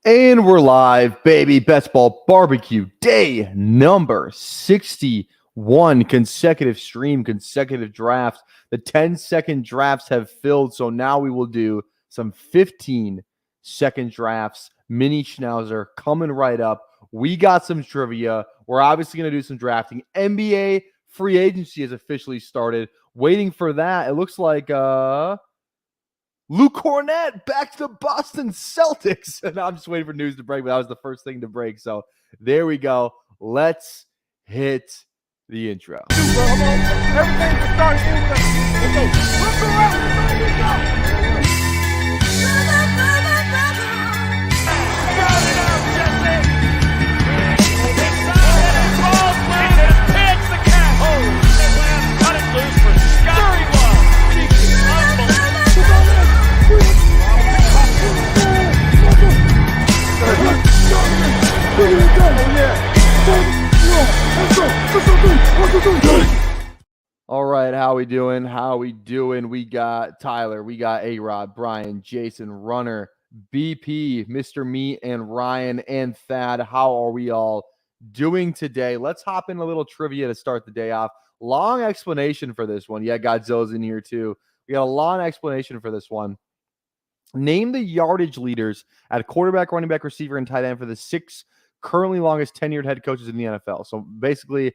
And we're live, baby. Best Ball Barbecue, day number 61. Consecutive stream, consecutive drafts. The 10-second drafts have filled, so now we will do some 15-second drafts. Mini Schnauzer coming right up. We got some trivia. We're obviously going to do some drafting. NBA free agency has officially started. Waiting for that. It looks like Luke Cornett back to the Boston Celtics. And I'm just waiting for news to break, but that was the first thing to break. So there we go. Let's hit the intro. Everything to start in with let's go. Let's go out. Let's go. All right, how we doing? How we doing? We got Tyler, we got A-Rod, Brian, Jason, Runner, BP, Mr. Me, and Ryan, and Thad. How are we all doing today? Let's hop in a little trivia to start the day off. Long explanation for this one. Yeah, Godzilla's in here too. We got a long explanation for this one. Name the yardage leaders at quarterback, running back, receiver, and tight end for the 6 currently longest tenured head coaches in the NFL. So basically,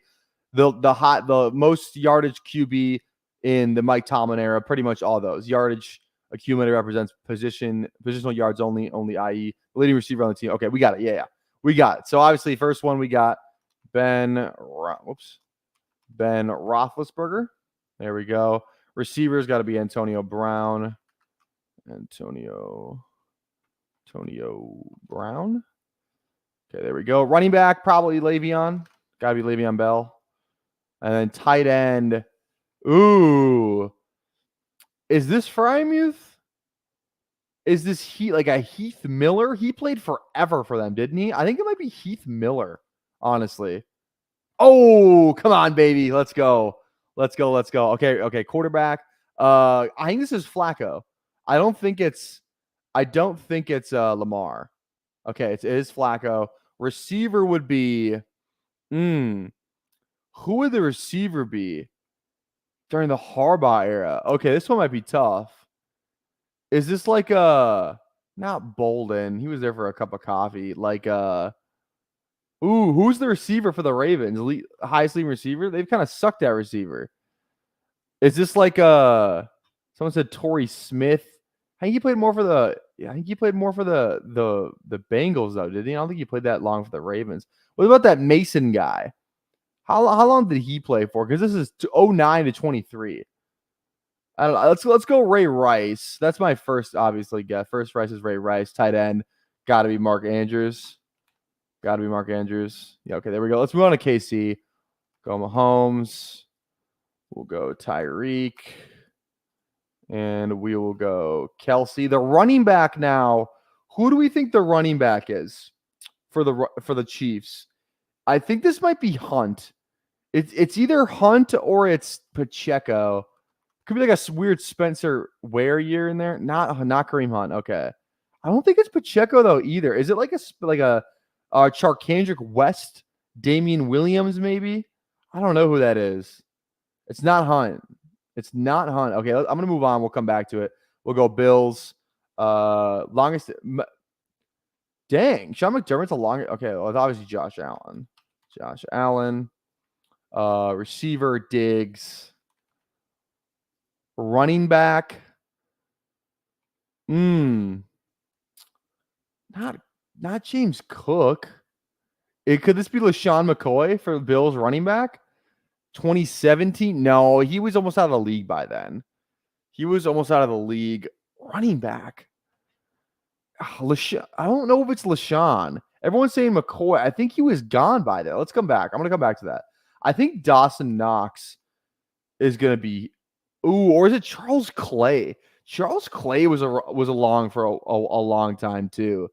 the most yardage QB in the Mike Tomlin era, pretty much all those. Yardage accumulator represents positional yards only, i.e. the leading receiver on the team. Okay, we got it. Yeah. We got it. So obviously, first one we got Ben Roethlisberger. There we go. Receivers got to be Antonio Brown. Antonio Brown. Okay, there we go. Running back, probably Le'Veon. Got to be Le'Veon Bell. And then tight end. Ooh. Is this Frymuth? Is this like a Heath Miller? He played forever for them, didn't he? I think it might be Heath Miller, honestly. Oh, come on, baby. Let's go. Okay, quarterback. I think this is Flacco. I don't think it's Lamar. Okay, it is Flacco. Receiver would be who would the receiver be during the Harbaugh era? Okay, this one might be tough. Is this like not Bolden? He was there for a cup of coffee. Like who's the receiver for the Ravens? Highest leading receiver? They've kind of sucked at receiver. Is this like someone said Torrey Smith? I think he played more for the Bengals though, didn't he? I don't think he played that long for the Ravens. What about that Mason guy? How long did he play for? Because this is 09 to 23. I don't know. Let's go Ray Rice. That's my first obviously guess. First Rice is Ray Rice. Tight end. Gotta be Mark Andrews. Yeah, okay, there we go. Let's move on to KC. Go Mahomes. We'll go Tyreek. And we will go Kelsey. The running back now. Who do we think the running back is for the Chiefs? I think this might be Hunt. It's either Hunt or it's Pacheco. Could be like a weird Spencer Ware year in there. Not Kareem Hunt. Okay. I don't think it's Pacheco though either. Is it like a Charkandrick West, Damian Williams maybe? I don't know who that is. It's not Hunt. Okay, I'm going to move on. We'll come back to it. We'll go Bills. Longest. Dang. Sean McDermott's a longer. Okay, well, it's obviously Josh Allen. Receiver, Diggs. Running back. Not James Cook. Could this be LaShawn McCoy for the Bills running back? 2017? No, he was almost out of the league by then. Running back. I don't know if it's LaShawn. Everyone's saying McCoy. I think he was gone by then. Let's come back. I'm going to come back to that. I think Dawson Knox is going to be. Ooh, or is it Charles Clay? Charles Clay was along for a long time too.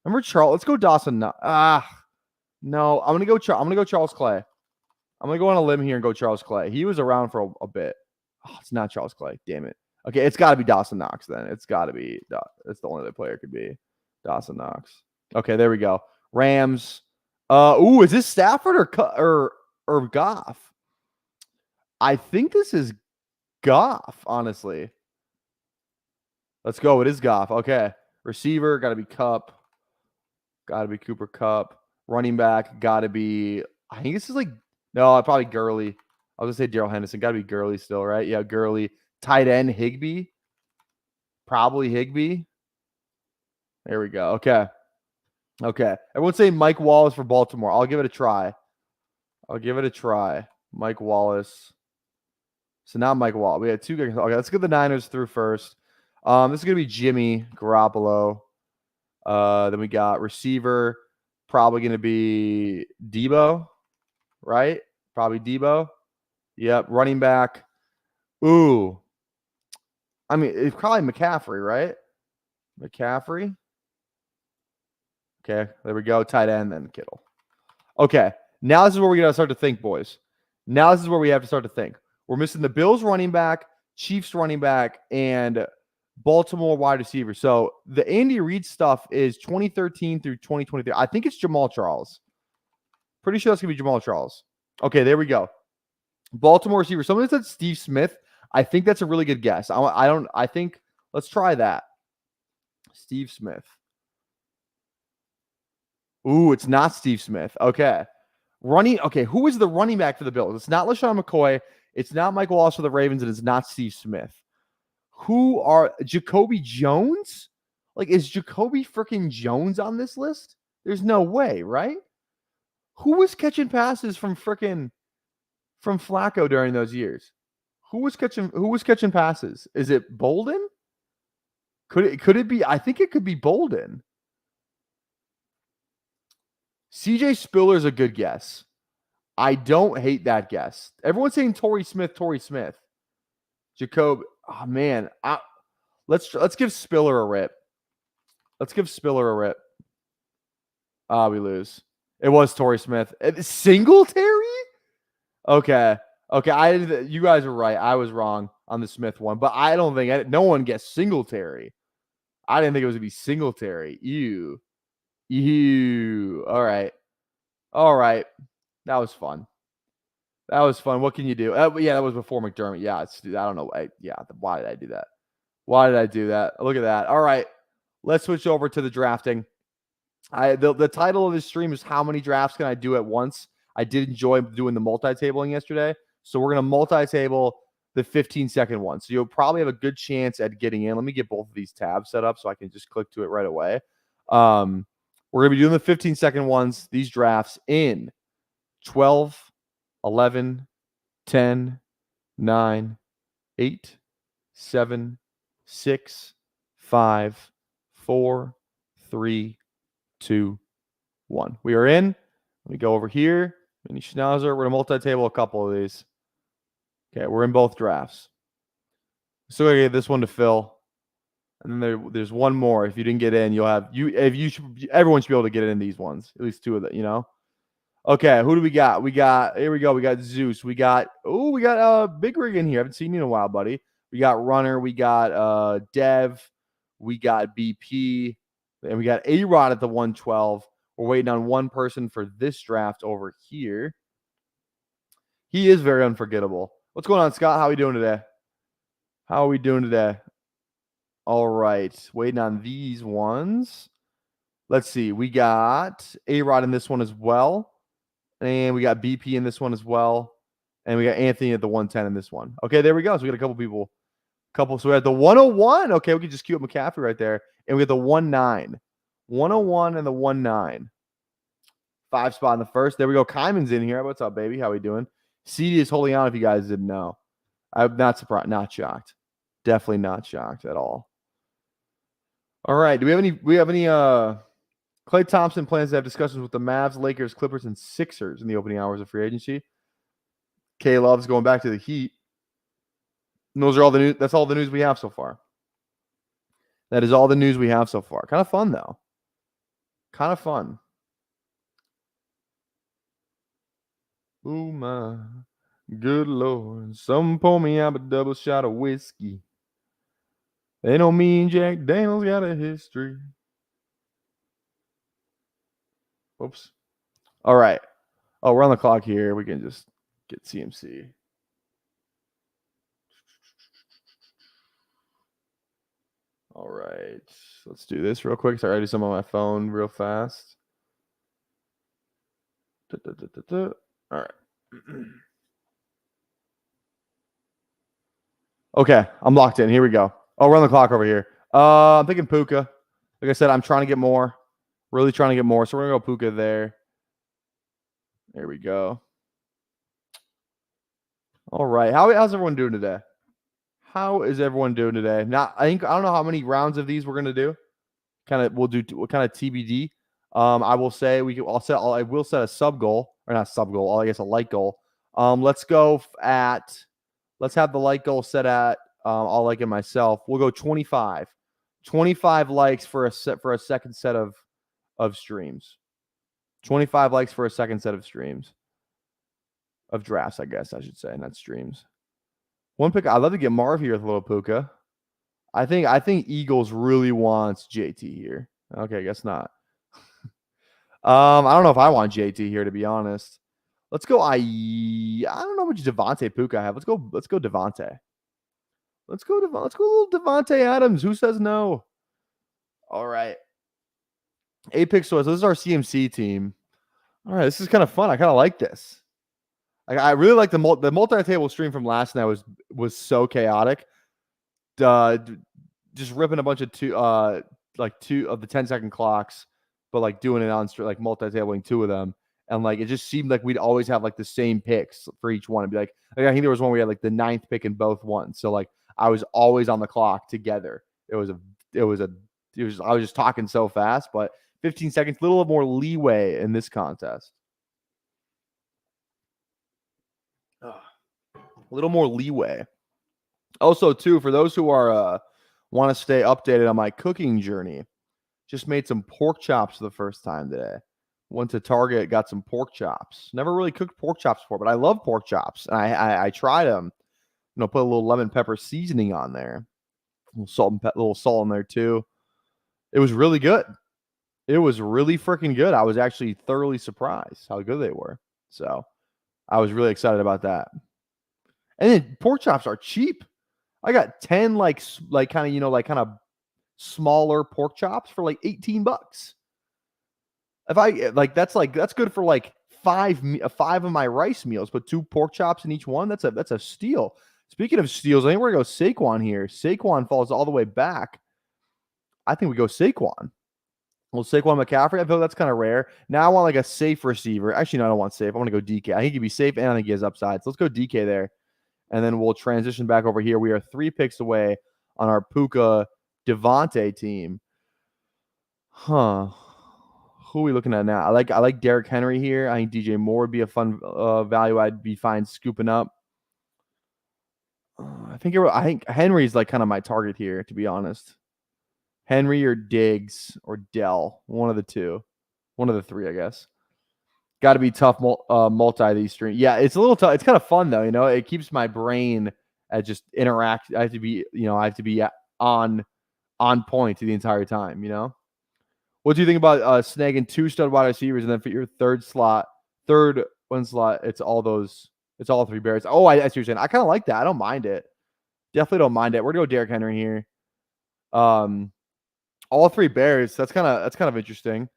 Remember Charles? Let's go Dawson. No, I'm gonna go Charles Clay. I'm going to go on a limb here and go Charles Clay. He was around for a bit. Oh, it's not Charles Clay. Damn it. Okay, it's got to be Dawson Knox then. It's got to be. That's the only other player it could be. Dawson Knox. Okay, there we go. Rams. Ooh, is this Stafford or Goff? I think this is Goff, honestly. Let's go. It is Goff. Okay. Receiver, got to be Cup. Got to be Cooper Kupp. Running back, got to be, I think this is like, no, probably Gurley. I was going to say Daryl Henderson. Got to be Gurley still, right? Yeah, Gurley. Tight end, Higbee. Probably Higbee. There we go. Okay. Okay. Everyone's saying Mike Wallace for Baltimore. I'll give it a try. Mike Wallace. So now Mike Wallace. We had two guys. Okay, let's get the Niners through first. This is going to be Jimmy Garoppolo. Then we got receiver, probably going to be Debo, right? Probably Debo. Yep. Running back. Ooh. I mean, it's probably McCaffrey, right? McCaffrey. Okay, there we go. Tight end, then Kittle. Okay, now this is where we got to start to think, boys. Now this is where we have to start to think. We're missing the Bills running back, Chiefs running back, and Baltimore wide receiver. So the Andy Reid stuff is 2013 through 2023. I think it's Jamal Charles. Pretty sure that's going to be Jamal Charles. Okay, there we go. Baltimore receiver. Someone said Steve Smith. I think that's a really good guess. I think let's try that. Steve Smith. Ooh, it's not Steve Smith. Okay. Okay, who is the running back for the Bills? It's not LaShawn McCoy. It's not Mike Wallace for the Ravens, and it's not Steve Smith. Who are Jacoby Jones? Like, is Jacoby freaking Jones on this list? There's no way, right? Who was catching passes from Flacco during those years? Who was catching passes? Is it Bolden? Could it be? I think it could be Bolden. CJ Spiller's a good guess. I don't hate that guess. Everyone's saying Torrey Smith. Jacob. Oh man. Let's give Spiller a rip. We lose. It was Torrey Smith. Singletary? Okay. You guys were right. I was wrong on the Smith one, but I don't think no one guessed Singletary. I didn't think it was gonna be Singletary. Ew. All right. That was fun. What can you do? Yeah, that was before McDermott. Yeah, I don't know. Why did I do that? Look at that. All right. Let's switch over to the drafting. The title of this stream is How Many Drafts Can I Do at Once? I did enjoy doing the multi-tabling yesterday. So we're going to multi-table the 15-second one. So you'll probably have a good chance at getting in. Let me get both of these tabs set up so I can just click to it right away. We're going to be doing the 15-second ones, these drafts in 12, 11, 10, 9, 8, 7, 6, 5, 4, 3, 2, 1. We are in. Let me go over here. Mini Schnauzer. We're going to multi-table a couple of these. Okay, we're in both drafts. So I get this one to Phil. And then there's one more. If you didn't get in, everyone should be able to get in these ones. At least two of them, Okay, who do we got? Here we go. We got Zeus. We got Big Rig in here. I haven't seen you in a while, buddy. We got Runner. We got Dev. We got BP. And we got A-Rod at the 112. We're waiting on one person for this draft over here. He is very unforgettable. What's going on, Scott? How are we doing today? All right. Waiting on these ones. Let's see. We got A-Rod in this one as well. And we got BP in this one as well. And we got Anthony at the 110 in this one. Okay, there we go. So we got a couple people. So we had the 101. Okay, we can just queue up McCaffrey right there. And we got the 19. 101 and the 19. 5 spot in the first. There we go. Kyman's in here. What's up, baby? How we doing? CD is holding on if you guys didn't know. I'm not surprised. Not shocked. Definitely not shocked at all. All right. Do we have any Klay Thompson plans to have discussions with the Mavs, Lakers, Clippers, and Sixers in the opening hours of free agency? K Love's going back to the Heat. And those are all the news. That's all the news we have so far. That is all the news we have so far. Kind of fun, though. Kind of fun. Oh, my good Lord. Some pour me out a double shot of whiskey. They know me and Jack Daniels got a history. Whoops. All right. Oh, we're on the clock here. We can just get CMC. All right. Let's do this real quick. Sorry, I do some on my phone real fast. All right. Okay, I'm locked in. Here we go. Oh, we're on the clock over here. I'm thinking Puka. Like I said, I'm trying to get more. Really trying to get more. So we're going to go Puka there. There we go. All right. How's everyone doing today? How is everyone doing today? Now, I don't know how many rounds of these we're gonna do. We'll do kind of TBD. I will say I will set a sub goal or not sub goal. I guess a like goal. Let's have the like goal set at. I'll like it myself. We'll go 25. 25 likes for a second set of streams. 25 likes for a second set of streams. Of drafts, I guess I should say, not streams. One pick. I'd love to get Marv here with a little Puka. I think Eagles really wants JT here. Okay, I guess not. I don't know if I want JT here, to be honest. Let's go. I don't know which Devontae Puka I have. Let's go Devontae. Let's go little Devontae Adams. Who says no? All right. 8 picks. So this is our CMC team. All right, this is kind of fun. I kind of like this. I really like the multi-table stream from last night was so chaotic. Just ripping a bunch of two of the 10-second clocks, but like doing it on like multi-tabling 2 of them. And like it just seemed like we'd always have like the same picks for each one. It'd be like I think there was one where we had like the 9th pick in both ones. So like I was always on the clock together. I was just talking so fast, but 15 seconds, a little more leeway in this contest. A little more leeway. Also, too, for those who are want to stay updated on my cooking journey, just made some pork chops for the first time today. Went to Target, got some pork chops. Never really cooked pork chops before, but I love pork chops. And I tried them. Put a little lemon pepper seasoning on there. A little salt in there too. It was really good. It was really freaking good. I was actually thoroughly surprised how good they were. So I was really excited about that. And then pork chops are cheap. I got 10 like kind of smaller pork chops for like $18. That's good for like five of my rice meals. Put 2 pork chops in each one. That's a steal. Speaking of steals, I think we're gonna go Saquon here. Saquon falls all the way back. I think we go Saquon. Well, Saquon McCaffrey, I feel that's kind of rare. Now I want like a safe receiver. Actually, no, I don't want safe. I want to go DK. I think he'd be safe, and I think he has upside. So let's go DK there. And then we'll transition back over here. We are 3 picks away on our Puka Devontae team. Huh. Who are we looking at now? I like Derrick Henry here. I think DJ Moore would be a fun value. I'd be fine scooping up. I think Henry's like kind of my target here, to be honest. Henry or Diggs or Dell, one of the 2, one of the 3, I guess. Got to be tough multi these streams. Yeah, it's a little tough. It's kind of fun though, It keeps my brain at just interact. I have to be on point the entire time. What do you think about snagging 2 stud wide receivers and then for your third one slot, it's all 3 Bears. Oh, I see what you're saying. I kind of like that. I don't mind it. Definitely don't mind it. We're gonna go Derrick Henry here. All 3 Bears. That's kind of interesting.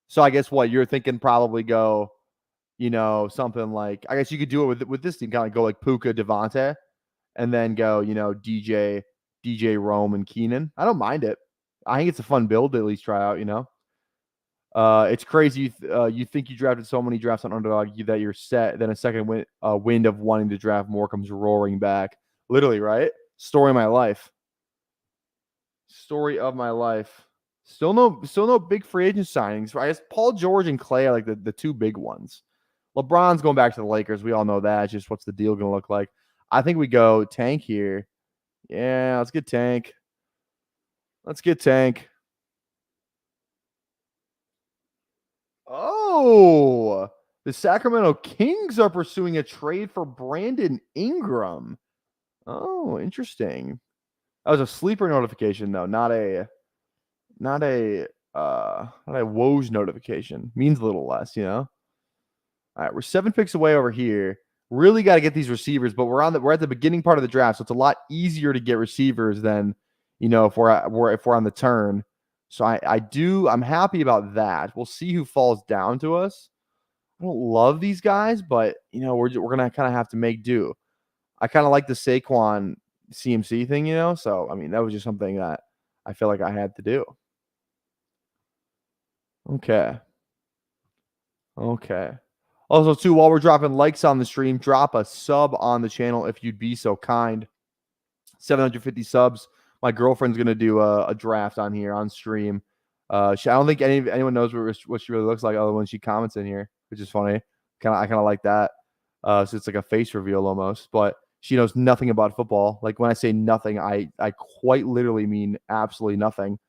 So I guess what you're thinking probably go, something like I guess you could do it with this team, kind of go like Puka Devontae, and then go, DJ Rome and Keenan. I don't mind it. I think it's a fun build to at least try out, It's crazy. You think you drafted so many drafts on Underdog that you're set. Then a second wind of wanting to draft more comes roaring back. Literally, right? Story of my life. Story of my life. Still no big free agent signings. I guess Paul George and Clay are like the 2 big ones. LeBron's going back to the Lakers. We all know that. It's just what's the deal going to look like? I think we go Tank here. Yeah, let's get Tank. Oh, the Sacramento Kings are pursuing a trade for Brandon Ingram. Oh, interesting. That was a sleeper notification, though, not a Woj notification. Means a little less, you know? All right, we're 7 picks away over here. Really got to get these receivers, but we're at the beginning part of the draft, so it's a lot easier to get receivers than, you know, if we're on the turn. So I'm happy about that. We'll see who falls down to us. I don't love these guys, but you know, we're gonna kind of have to make do. I kind of like the Saquon CMC thing, you know. So I mean, that was just something that I feel like I had to do. Okay. Okay. Also, too, while we're dropping likes on the stream, drop a sub on the channel if you'd be so kind. 750 subs. My girlfriend's gonna do a draft on here on stream. I don't think anyone knows what she really looks like other than when she comments in here, which is funny. I kind of like that. So it's like a face reveal almost, but she knows nothing about football. Like when I say nothing, I quite literally mean absolutely nothing.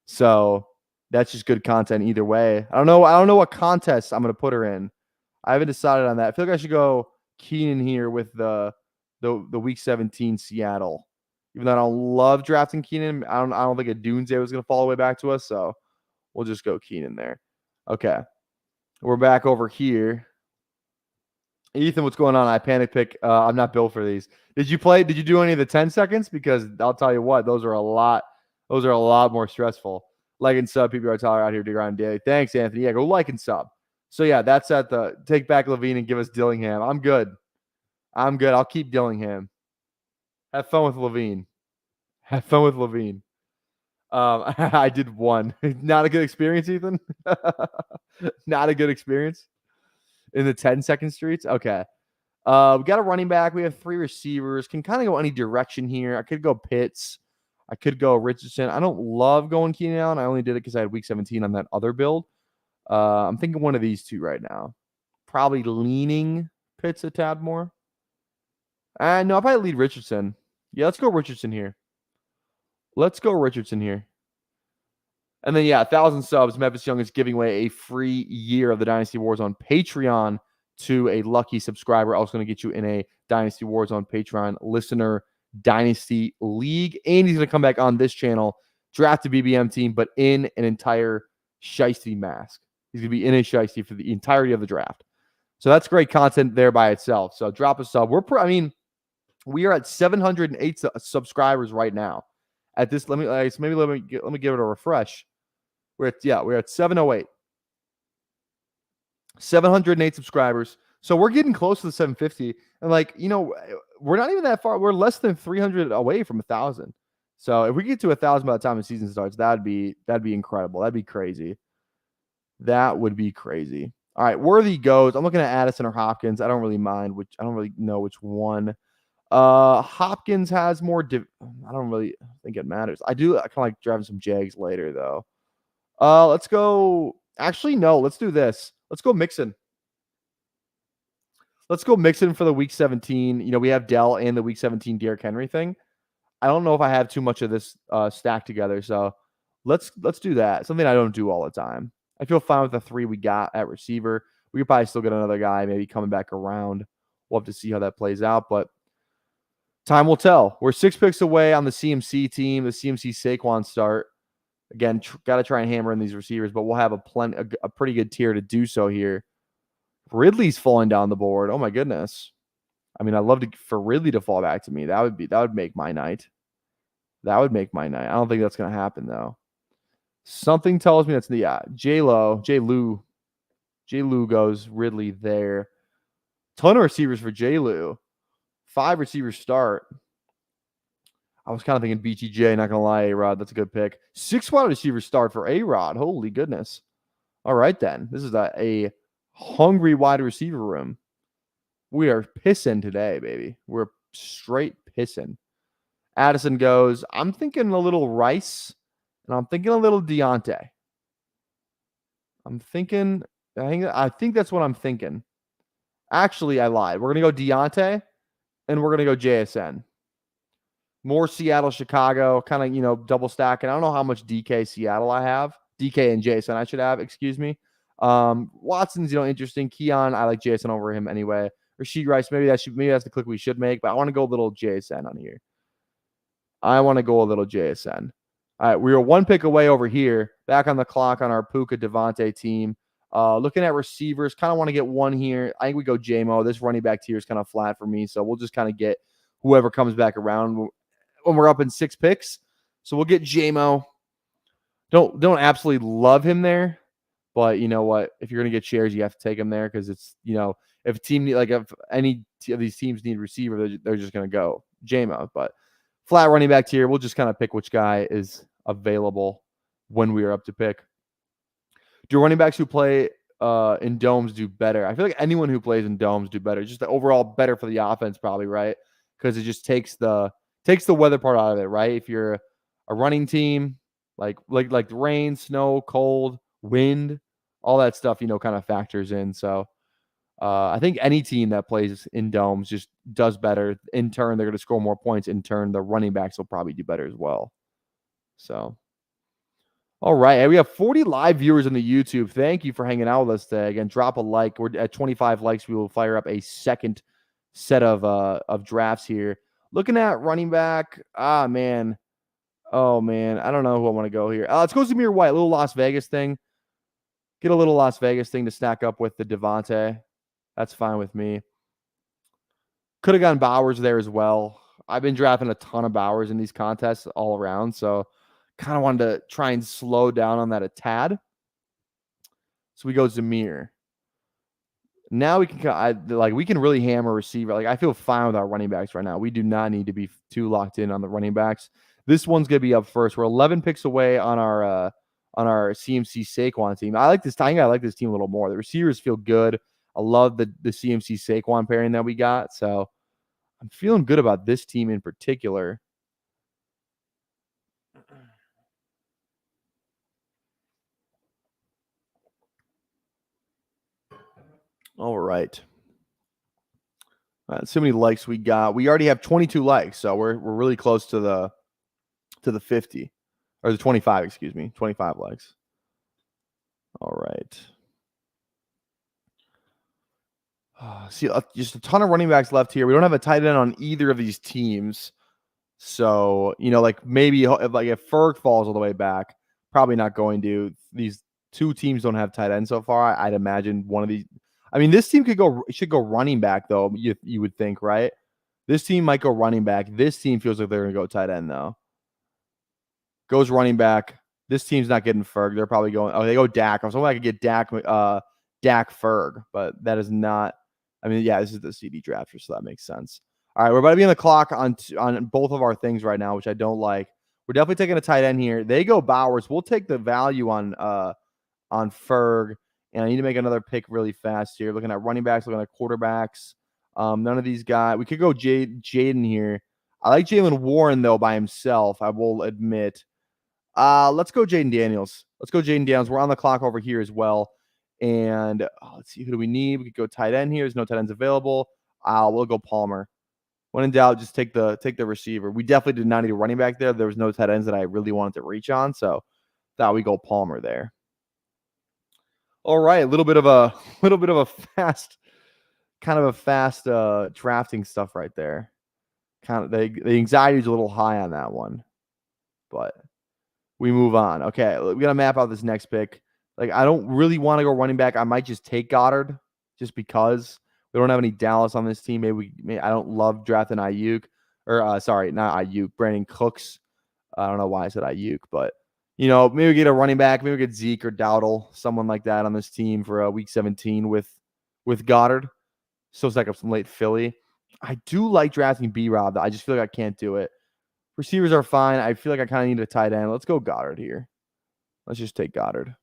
So that's just good content either way. I don't know what contest I'm gonna put her in. I haven't decided on that. I feel like I should go Keenan here with the week 17 Seattle. Even though I don't love drafting Keenan, I don't think a Doomsday was gonna fall all the way back to us, so we'll just go Keenan there. Okay. We're back over here. Ethan, what's going on? I panic pick. I'm not built for these. Did you do any of the 10 seconds? Because I'll tell you what, those are a lot more stressful. Like and sub, PBR Tyler out here to grind daily. Thanks, Anthony. Yeah, go like and sub. So yeah, that's at the take back Levine and give us Dillingham. I'm good. I'll keep Dillingham. Have fun with Levine. I did one. Not a good experience, Ethan. Not a good experience in the 10-second streets. Okay. We got a running back. We have 3 receivers. Can kind of go any direction here. I could go Pitts. I could go Richardson. I don't love going Keenan Allen. I only did it because I had week 17 on that other build. I'm thinking one of these two right now. Probably leaning Pitts a tad more. No, I'll probably lead Richardson. Yeah, let's go Richardson here. And then, yeah, 1,000 subs. Memphis Young is giving away a free year of the Dynasty Warzone Patreon to a lucky subscriber. I was going to get you in a Dynasty Warzone Patreon listener Dynasty League. And he's going to come back on this channel, draft a BBM team, but in an entire shiesty mask. He's going to be in a shiesty for the entirety of the draft. So that's great content there by itself. So drop a sub. We are at 708 subscribers right now. At this, let me give it a refresh. We're at 708. 708 subscribers. So we're getting close to the 750. And like, you know, we're not even that far. We're less than 300 away from 1,000. So if we get to 1,000 by the time the season starts, that'd be incredible. That'd be crazy. That would be crazy. All right, Worthy goes. I'm looking at Addison or Hopkins. I don't really mind I don't really know which one. Hopkins has more. I don't really think it matters. I kind of like driving some Jags later though. Let's go. Actually, no. Let's do this. Let's go Mixon. Let's go Mixon for the week 17. You know, we have Dell and the week 17 Derrick Henry thing. I don't know if I have too much of this stacked together, so let's do that. Something I don't do all the time. I feel fine with the 3 we got at receiver. We could probably still get another guy maybe coming back around. We'll have to see how that plays out, but time will tell. We're 6 picks away on the CMC team, the CMC Saquon start. Again, got to try and hammer in these receivers, but we'll have a pretty good tier to do so here. Ridley's falling down the board. Oh my goodness. I mean, I'd love for Ridley to fall back to me. That would make my night. I don't think that's going to happen though. Something tells me that's J-Lo goes Ridley there. Ton of receivers for J-Lo. 5 receivers start. I was kind of thinking BTJ, not going to lie, A-Rod. That's a good pick. 6 wide receivers start for A-Rod. Holy goodness. All right, then. This is a hungry wide receiver room. We are pissing today, baby. We're straight pissing. Addison goes. I'm thinking a little Rice, and I'm thinking a little Deontay. I think that's what I'm thinking. Actually, I lied. We're going to go Deontay, and we're going to go JSN. More Seattle, Chicago, kind of, you know, double stacking. I don't know how much DK Seattle I have. DK and JSN I should have, excuse me. Watson's, you know, interesting. Keon, I like JSN over him anyway. Rashid Rice, maybe that's the click we should make, but I want to go a little JSN on here. All right, we are 1 pick away over here. Back on the clock on our Puka Devontae team. Looking at receivers, kind of want to get one here. I think we go J-Mo. This running back tier is kind of flat for me, so we'll just kind of get whoever comes back around when we're up in 6 picks. So we'll get J-Mo. Don't absolutely love him there, but you know what? If you're gonna get shares, you have to take him there because it's, you know, if a team if any of these teams need receiver, they're just gonna go J-Mo. But flat running back tier, we'll just kind of pick which guy is available when we are up to pick. Do running backs who play in domes do better? I feel like anyone who plays in domes do better. Just the overall better for the offense, probably, right? Because it just takes the weather part out of it, right? If you're a running team, like rain, snow, cold, wind, all that stuff, you know, kind of factors in. So I think any team that plays in domes just does better. In turn, they're going to score more points. In turn, the running backs will probably do better as well. So, all right. We have 40 live viewers on the YouTube. Thank you for hanging out with us today. Again, drop a like. We're at 25 likes. We will fire up a second set of drafts here. Looking at running back. Man. Oh, man. I don't know who I want to go here. Let's go Zamir White. A little Las Vegas thing. Get a little Las Vegas thing to stack up with the Devontae. That's fine with me. Could have gone Bowers there as well. I've been drafting a ton of Bowers in these contests all around, so kind of wanted to try and slow down on that a tad. So we go Zamir. Now we can we can really hammer receiver. Like, I feel fine with our running backs right now. We do not need to be too locked in on the running backs. This one's gonna be up first. We're 11 picks away on our CMC Saquon team. I like this. I think I like this team a little more. The receivers feel good. I love the CMC Saquon pairing that we got. So I'm feeling good about this team in particular. All right. Let's see how many likes we got. We already have 22 likes, so we're really close to the 50 or the 25. Excuse me, 25 likes. All right. See, just a ton of running backs left here. We don't have a tight end on either of these teams. So, you know, like maybe if Ferg falls all the way back, probably not going to. These two teams don't have tight end so far. I'd imagine one of these. I mean, this team should go running back, though, you would think, right? This team might go running back. This team feels like they're going to go tight end, though. Goes running back. This team's not getting Ferg. They're probably going. Oh, they go Dak. I was hoping I could get Dak Ferg, but that is not. I mean, yeah, this is the CD drafter, so that makes sense. All right, we're about to be on the clock on both of our things right now, which I don't like. We're definitely taking a tight end here. They go Bowers. We'll take the value on Ferg, and I need to make another pick really fast here. Looking at running backs, looking at quarterbacks. None of these guys. We could go Jaden here. I like Jalen Warren, though, by himself, I will admit. Let's go Jaden Daniels. We're on the clock over here as well. And let's see, who do we need? We could go tight end here. There's no tight ends available. We'll go Palmer. When in doubt, just take the receiver. We definitely did not need a running back there. There was no tight ends that I really wanted to reach on, so thought we go Palmer there. All right, a little bit of a fast drafting stuff right there. Kind of the anxiety is a little high on that one, but we move on. Okay, we got to map out this next pick. Like, I don't really want to go running back. I might just take Goddard just because we don't have any Dallas on this team. I don't love drafting Ayuk or sorry, not Ayuk, Brandon Cooks. I don't know why I said Ayuk, but you know, maybe we get a running back, maybe we get Zeke or Dowdle, someone like that on this team for week 17 with Goddard. So stack up some late Philly. I do like drafting B-Rob. I just feel like I can't do it. Receivers are fine. I feel like I kind of need a tight end. Let's go Goddard here. Let's just take Goddard.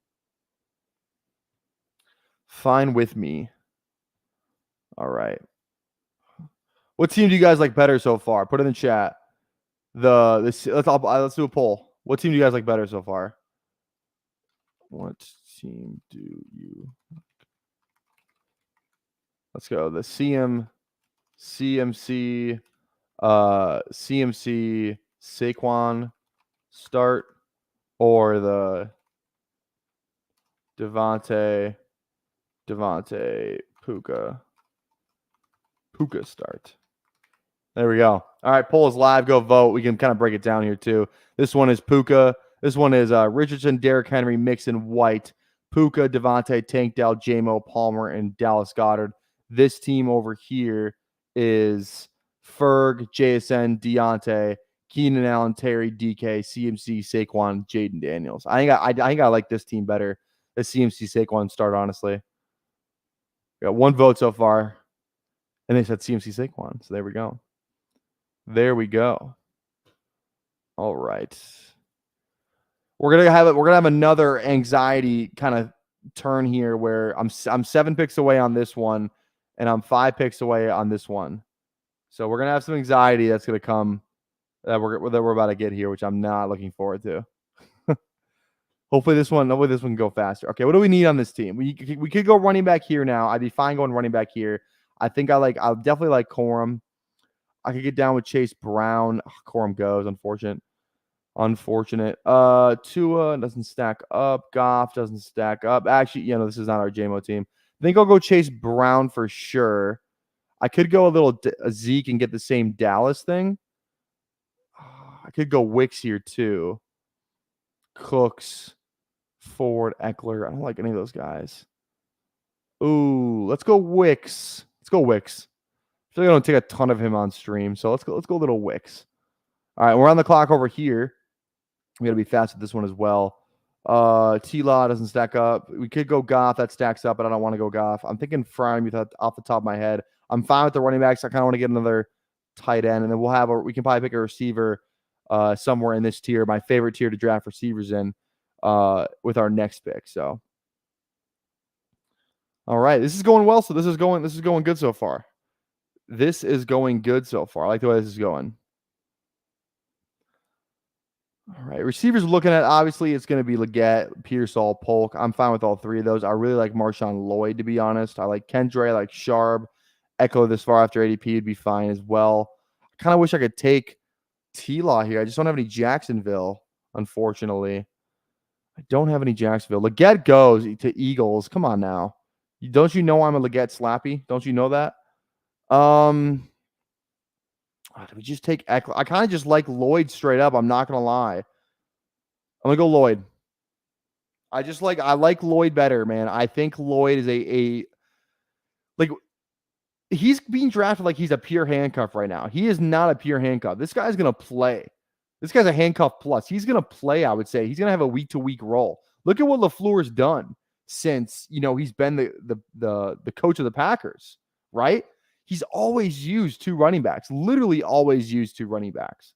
Fine with me. All right. What team do you guys like better so far? Put it in the chat. Let's do a poll. What team do you guys like better so far? What team do you? Let's go. The CMC Saquon start or the Devontae Puka start. There we go. All right, poll is live. Go vote. We can kind of break it down here too. This one is Puka. This one is Richardson, Derrick Henry, Mixon, White, Puka, Devontae, Tank Dell, J-Mo, Palmer, and Dallas Goedert. This team over here is Ferg, JSN, Deontay, Keenan Allen, Terry, DK, CMC, Saquon, Jaden Daniels. I think I like this team better. The CMC Saquon start, honestly. Got one vote so far, and they said CMC Saquon. So there we go. There we go. All right. We're gonna have another anxiety kind of turn here where I'm 7 picks away on this one, and I'm 5 picks away on this one. So we're gonna have some anxiety that's gonna come that we're about to get here, which I'm not looking forward to. Hopefully this one can go faster. Okay, what do we need on this team? We could go running back here now. I'd be fine going running back here. I definitely like Corum. I could get down with Chase Brown. Oh, Corum goes, unfortunate. Tua doesn't stack up. Goff doesn't stack up. Actually, this is not our JMO team. I think I'll go Chase Brown for sure. I could go a little Zeke and get the same Dallas thing. I could go Wicks here too. Cooks, Ford, Eckler. I don't like any of those guys. Ooh, let's go Wicks. I feel like I don't take a ton of him on stream, so let's go a little Wicks. All right, we're on the clock over here. We got to be fast with this one as well. T-Law doesn't stack up. We could go Goff. That stacks up, but I don't want to go Goff. I'm thinking Freiermuth off the top of my head. I'm fine with the running backs. I kind of want to get another tight end, and then we can probably pick a receiver somewhere in this tier, my favorite tier to draft receivers in with our next pick. So, all right, this is going well. So this is going good so far. This is going good so far. I like the way this is going. All right, receivers looking at, obviously, it's going to be Leggett, Pearsall, Polk. I'm fine with all 3 of those. I really like Marshawn Lloyd, to be honest. I like Kendre, I like Sharp. Echo this far after ADP would be fine as well. I kind of wish I could take T-Law here. I just don't have any Jacksonville, unfortunately. I don't have any Jacksonville. Leggett goes to Eagles. Come on now. Don't you know I'm a Leggett slappy? Don't you know that? Do we just take Eckler? I kind of just like Lloyd straight up. I'm not going to lie. I'm going to go Lloyd. I like Lloyd better, man. I think Lloyd is he's being drafted like he's a pure handcuff right now. He is not a pure handcuff. This guy's going to play. This guy's a handcuff plus. He's going to play, I would say. He's going to have a week-to-week role. Look at what LaFleur's done since, he's been the coach of the Packers, right? He's always used 2 running backs, literally always used 2 running backs.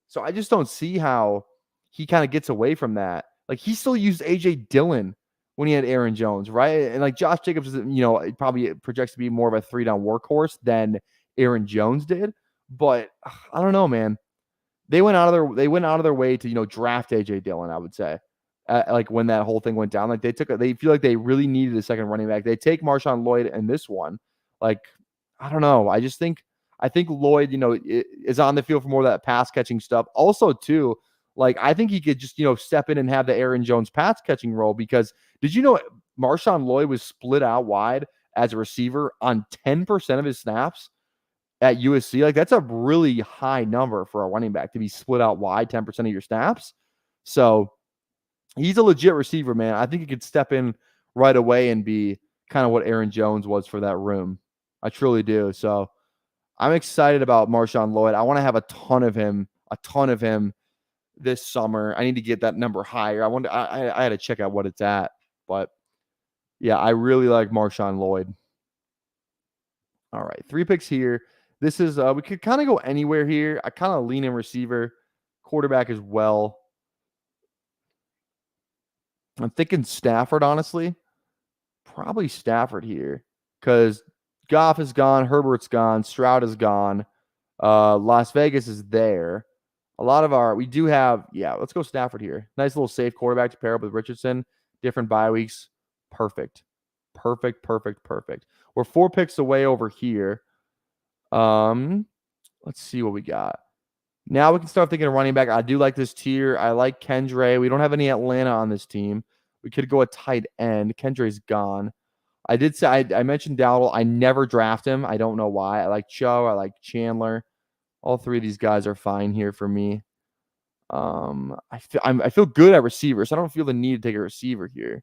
So I just don't see how he kind of gets away from that. Like, he still used A.J. Dillon when he had Aaron Jones, right? And like Josh Jacobs is, it probably projects to be more of a 3-down workhorse than Aaron Jones did. But I don't know, man. They went out of their way to, draft A.J. Dillon, I would say. Like when that whole thing went down, like they feel like they really needed a second running back. They take Marshawn Lloyd in this one. Like, I don't know. I think Lloyd, is on the field for more of that pass catching stuff. Also, too, like I think he could just, step in and have the Aaron Jones pass catching role, because did you know Marshawn Lloyd was split out wide as a receiver on 10% of his snaps at USC? Like, that's a really high number for a running back to be split out wide 10% of your snaps. So he's a legit receiver, man. I think he could step in right away and be kind of what Aaron Jones was for that room. I truly do. So I'm excited about Marshawn Lloyd. I want to have a ton of him this summer. I need to get that number higher. I had to check out what it's at, but yeah, I really like Marshawn Lloyd. All right, 3 picks here. This is we could kind of go anywhere here. I kind of lean in receiver, quarterback as well. I'm thinking Stafford, honestly. Probably Stafford here, because Goff is gone, Herbert's gone, Stroud is gone. Las Vegas is there. We do have, let's go Stafford here. Nice little safe quarterback to pair up with Richardson. Different bye weeks. Perfect. We're 4 picks away over here. Let's see what we got. Now we can start thinking of running back. I do like this tier. I like Kendre. We don't have any Atlanta on this team. We could go a tight end. Kendre's gone. I did say I mentioned Dowdle. I never draft him. I don't know why. I like Cho. I like Chandler. All 3 of these guys are fine here for me. I feel good at receiver, so I don't feel the need to take a receiver here.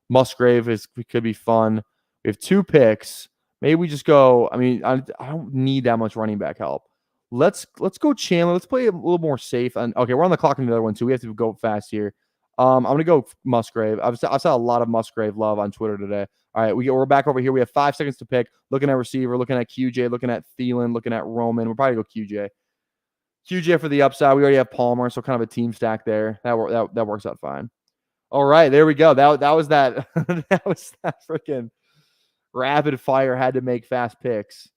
Musgrave could be fun. We have 2 picks. Maybe we just go. I mean, I don't need that much running back help. Let's go Chandler. Let's play a little more safe. And okay, we're on the clock on the other one too. We have to go fast here. I'm gonna go Musgrave. I've saw a lot of Musgrave love on Twitter today. All right, we're back over here. We have 5 seconds to pick. Looking at receiver, looking at QJ, looking at Thielen, looking at Roman. We'll probably go QJ. QJ for the upside. We already have Palmer, so kind of a team stack there. That works out fine. All right, there we go. That was that. That was that freaking rapid fire. Had to make fast picks.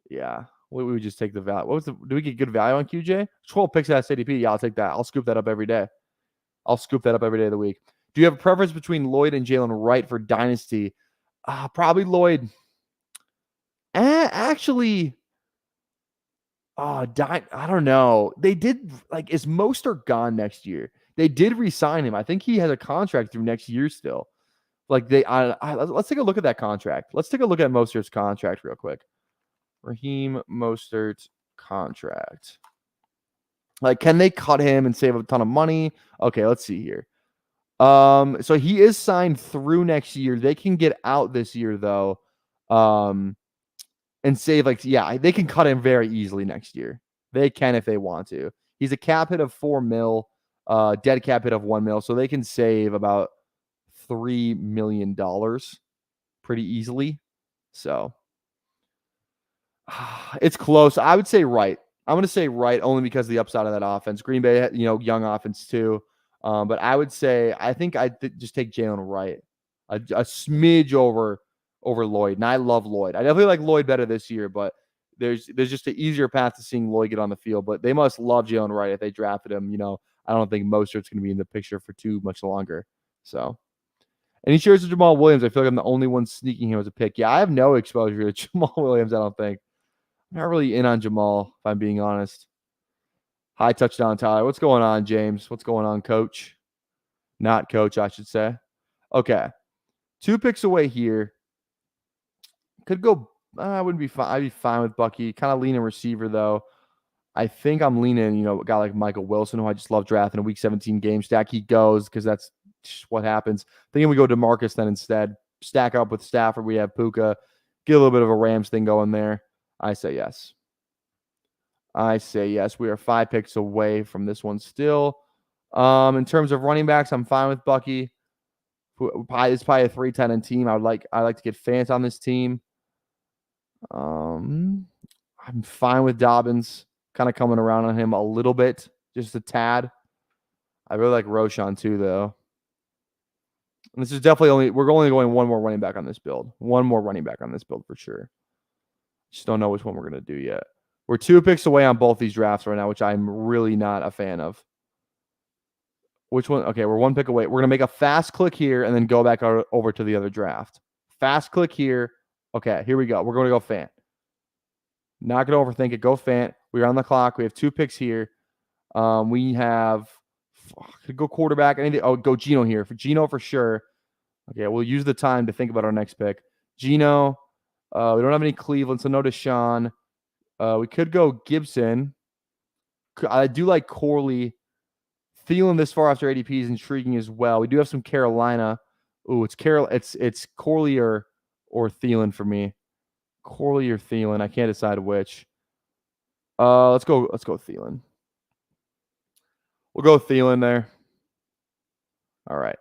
Yeah, we would just take the value. Do we get good value on QJ? 12 picks at SADP. Yeah, I'll take that. I'll scoop that up every day. I'll scoop that up every day of the week. Do you have a preference between Lloyd and Jalen Wright for Dynasty? Probably Lloyd. Actually, I don't know. They did is Mostert gone next year? They did re-sign him. I think he has a contract through next year still. Let's take a look at that contract. Let's take a look at Mostert's contract real quick. Raheem Mostert's contract. Can they cut him and save a ton of money? Okay, let's see here. So he is signed through next year. They can get out this year though. And save they can cut him very easily next year. They can if they want to. He's a cap hit of $4 million, dead cap hit of $1 million, so they can save about $3 million pretty easily. So it's close. I would say right. I'm going to say right only because of the upside of that offense. Green Bay, young offense too. But I think I'd just take Jalen Wright a smidge over Lloyd. And I love Lloyd. I definitely like Lloyd better this year, but there's just an easier path to seeing Lloyd get on the field. But they must love Jalen Wright if they drafted him. I don't think Mostert's going to be in the picture for too much longer. So, and he shares with Jamal Williams. I feel like I'm the only one sneaking him as a pick. Yeah, I have no exposure to Jamal Williams, I don't think. I'm not really in on Jamal, if I'm being honest. High touchdown, Tyler. What's going on, James? What's going on, coach? Not coach, I should say. Okay. 2 picks away here. Could go. I wouldn't be fine. I'd be fine with Bucky. Kind of leaning receiver, though. I think I'm leaning, a guy like Michael Wilson, who I just love drafting a Week 17 game stack. He goes because that's just what happens. Thinking we go to Marcus then instead. Stack up with Stafford. We have Puka. Get a little bit of a Rams thing going there. I say yes. We are 5 picks away from this one still. In terms of running backs, I'm fine with Bucky. It's probably a 3-10 team. I like to get Fant on this team. I'm fine with Dobbins. Kind of coming around on him a little bit, just a tad. I really like Roshan too, though. And this is definitely we're only going one more running back on this build. One more running back on this build for sure. Just don't know which one we're going to do yet. We're 2 picks away on both these drafts right now, which I'm really not a fan of. Which one? Okay, we're 1 pick away. We're going to make a fast click here and then go back over to the other draft. Fast click here. Okay, here we go. We're going to go Fant. Not going to overthink it. Go Fant. We're on the clock. We have 2 picks here. We have could go quarterback. Go Geno here. For Geno for sure. Okay, we'll use the time to think about our next pick. Geno. We don't have any Cleveland, so no Deshaun. We could go Gibson. I do like Corley. Thielen this far after ADP is intriguing as well. We do have some Carolina. Ooh, it's Corley or Thielen for me. Corley or Thielen. I can't decide which. Let's go Thielen. We'll go Thielen there. All right.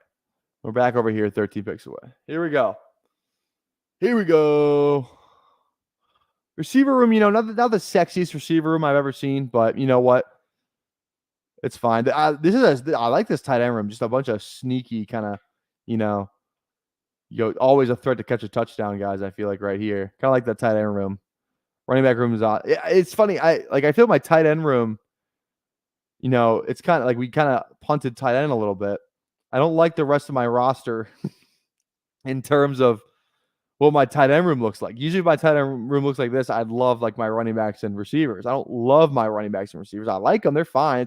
We're back over here 13 picks away. Here we go. Receiver room, not the sexiest receiver room I've ever seen, but you know what? It's fine. I like this tight end room. Just a bunch of sneaky kind of, always a threat to catch a touchdown guys, I feel like right here. Kind of like that tight end room. Running back room is on. It's funny. I feel my tight end room, it's kind of like we kind of punted tight end a little bit. I don't like the rest of my roster in terms of what my tight end room looks like. Usually my tight end room looks like this. I'd love like my running backs and receivers. I don't love my running backs and receivers. I like them. They're fine.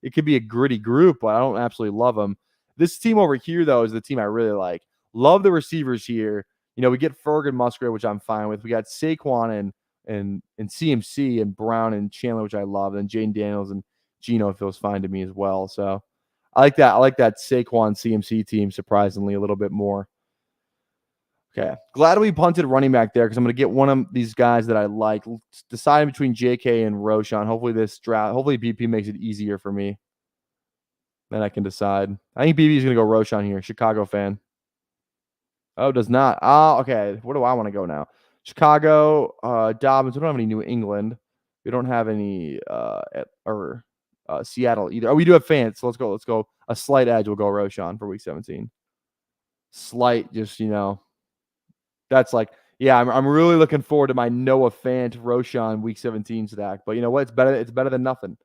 It could be a gritty group, but I don't absolutely love them. This team over here, though, is the team I really like. Love the receivers here. We get Ferg, Musgrave, which I'm fine with. We got Saquon and CMC and Brown and Chandler, which I love, and Jaden Daniels and Geno feels fine to me as well. So I like that. I like that Saquon CMC team surprisingly a little bit more. Okay. Glad we punted running back there because I'm going to get one of these guys that I like. Deciding between JK and Roshan. Hopefully BP makes it easier for me. Then I can decide. I think BP is going to go Roshan here. Chicago fan. Oh, does not. Oh, okay. What do I want to go now? Chicago, Dobbins. We don't have any New England. We don't have any Seattle either. Oh, we do have fans. So let's go. Let's go. A slight edge. We'll go Roshan for week 17. Slight, just that's like, yeah. I'm really looking forward to my Noah Fant Roshan week 17 stack. But you know what? It's better. It's better than nothing.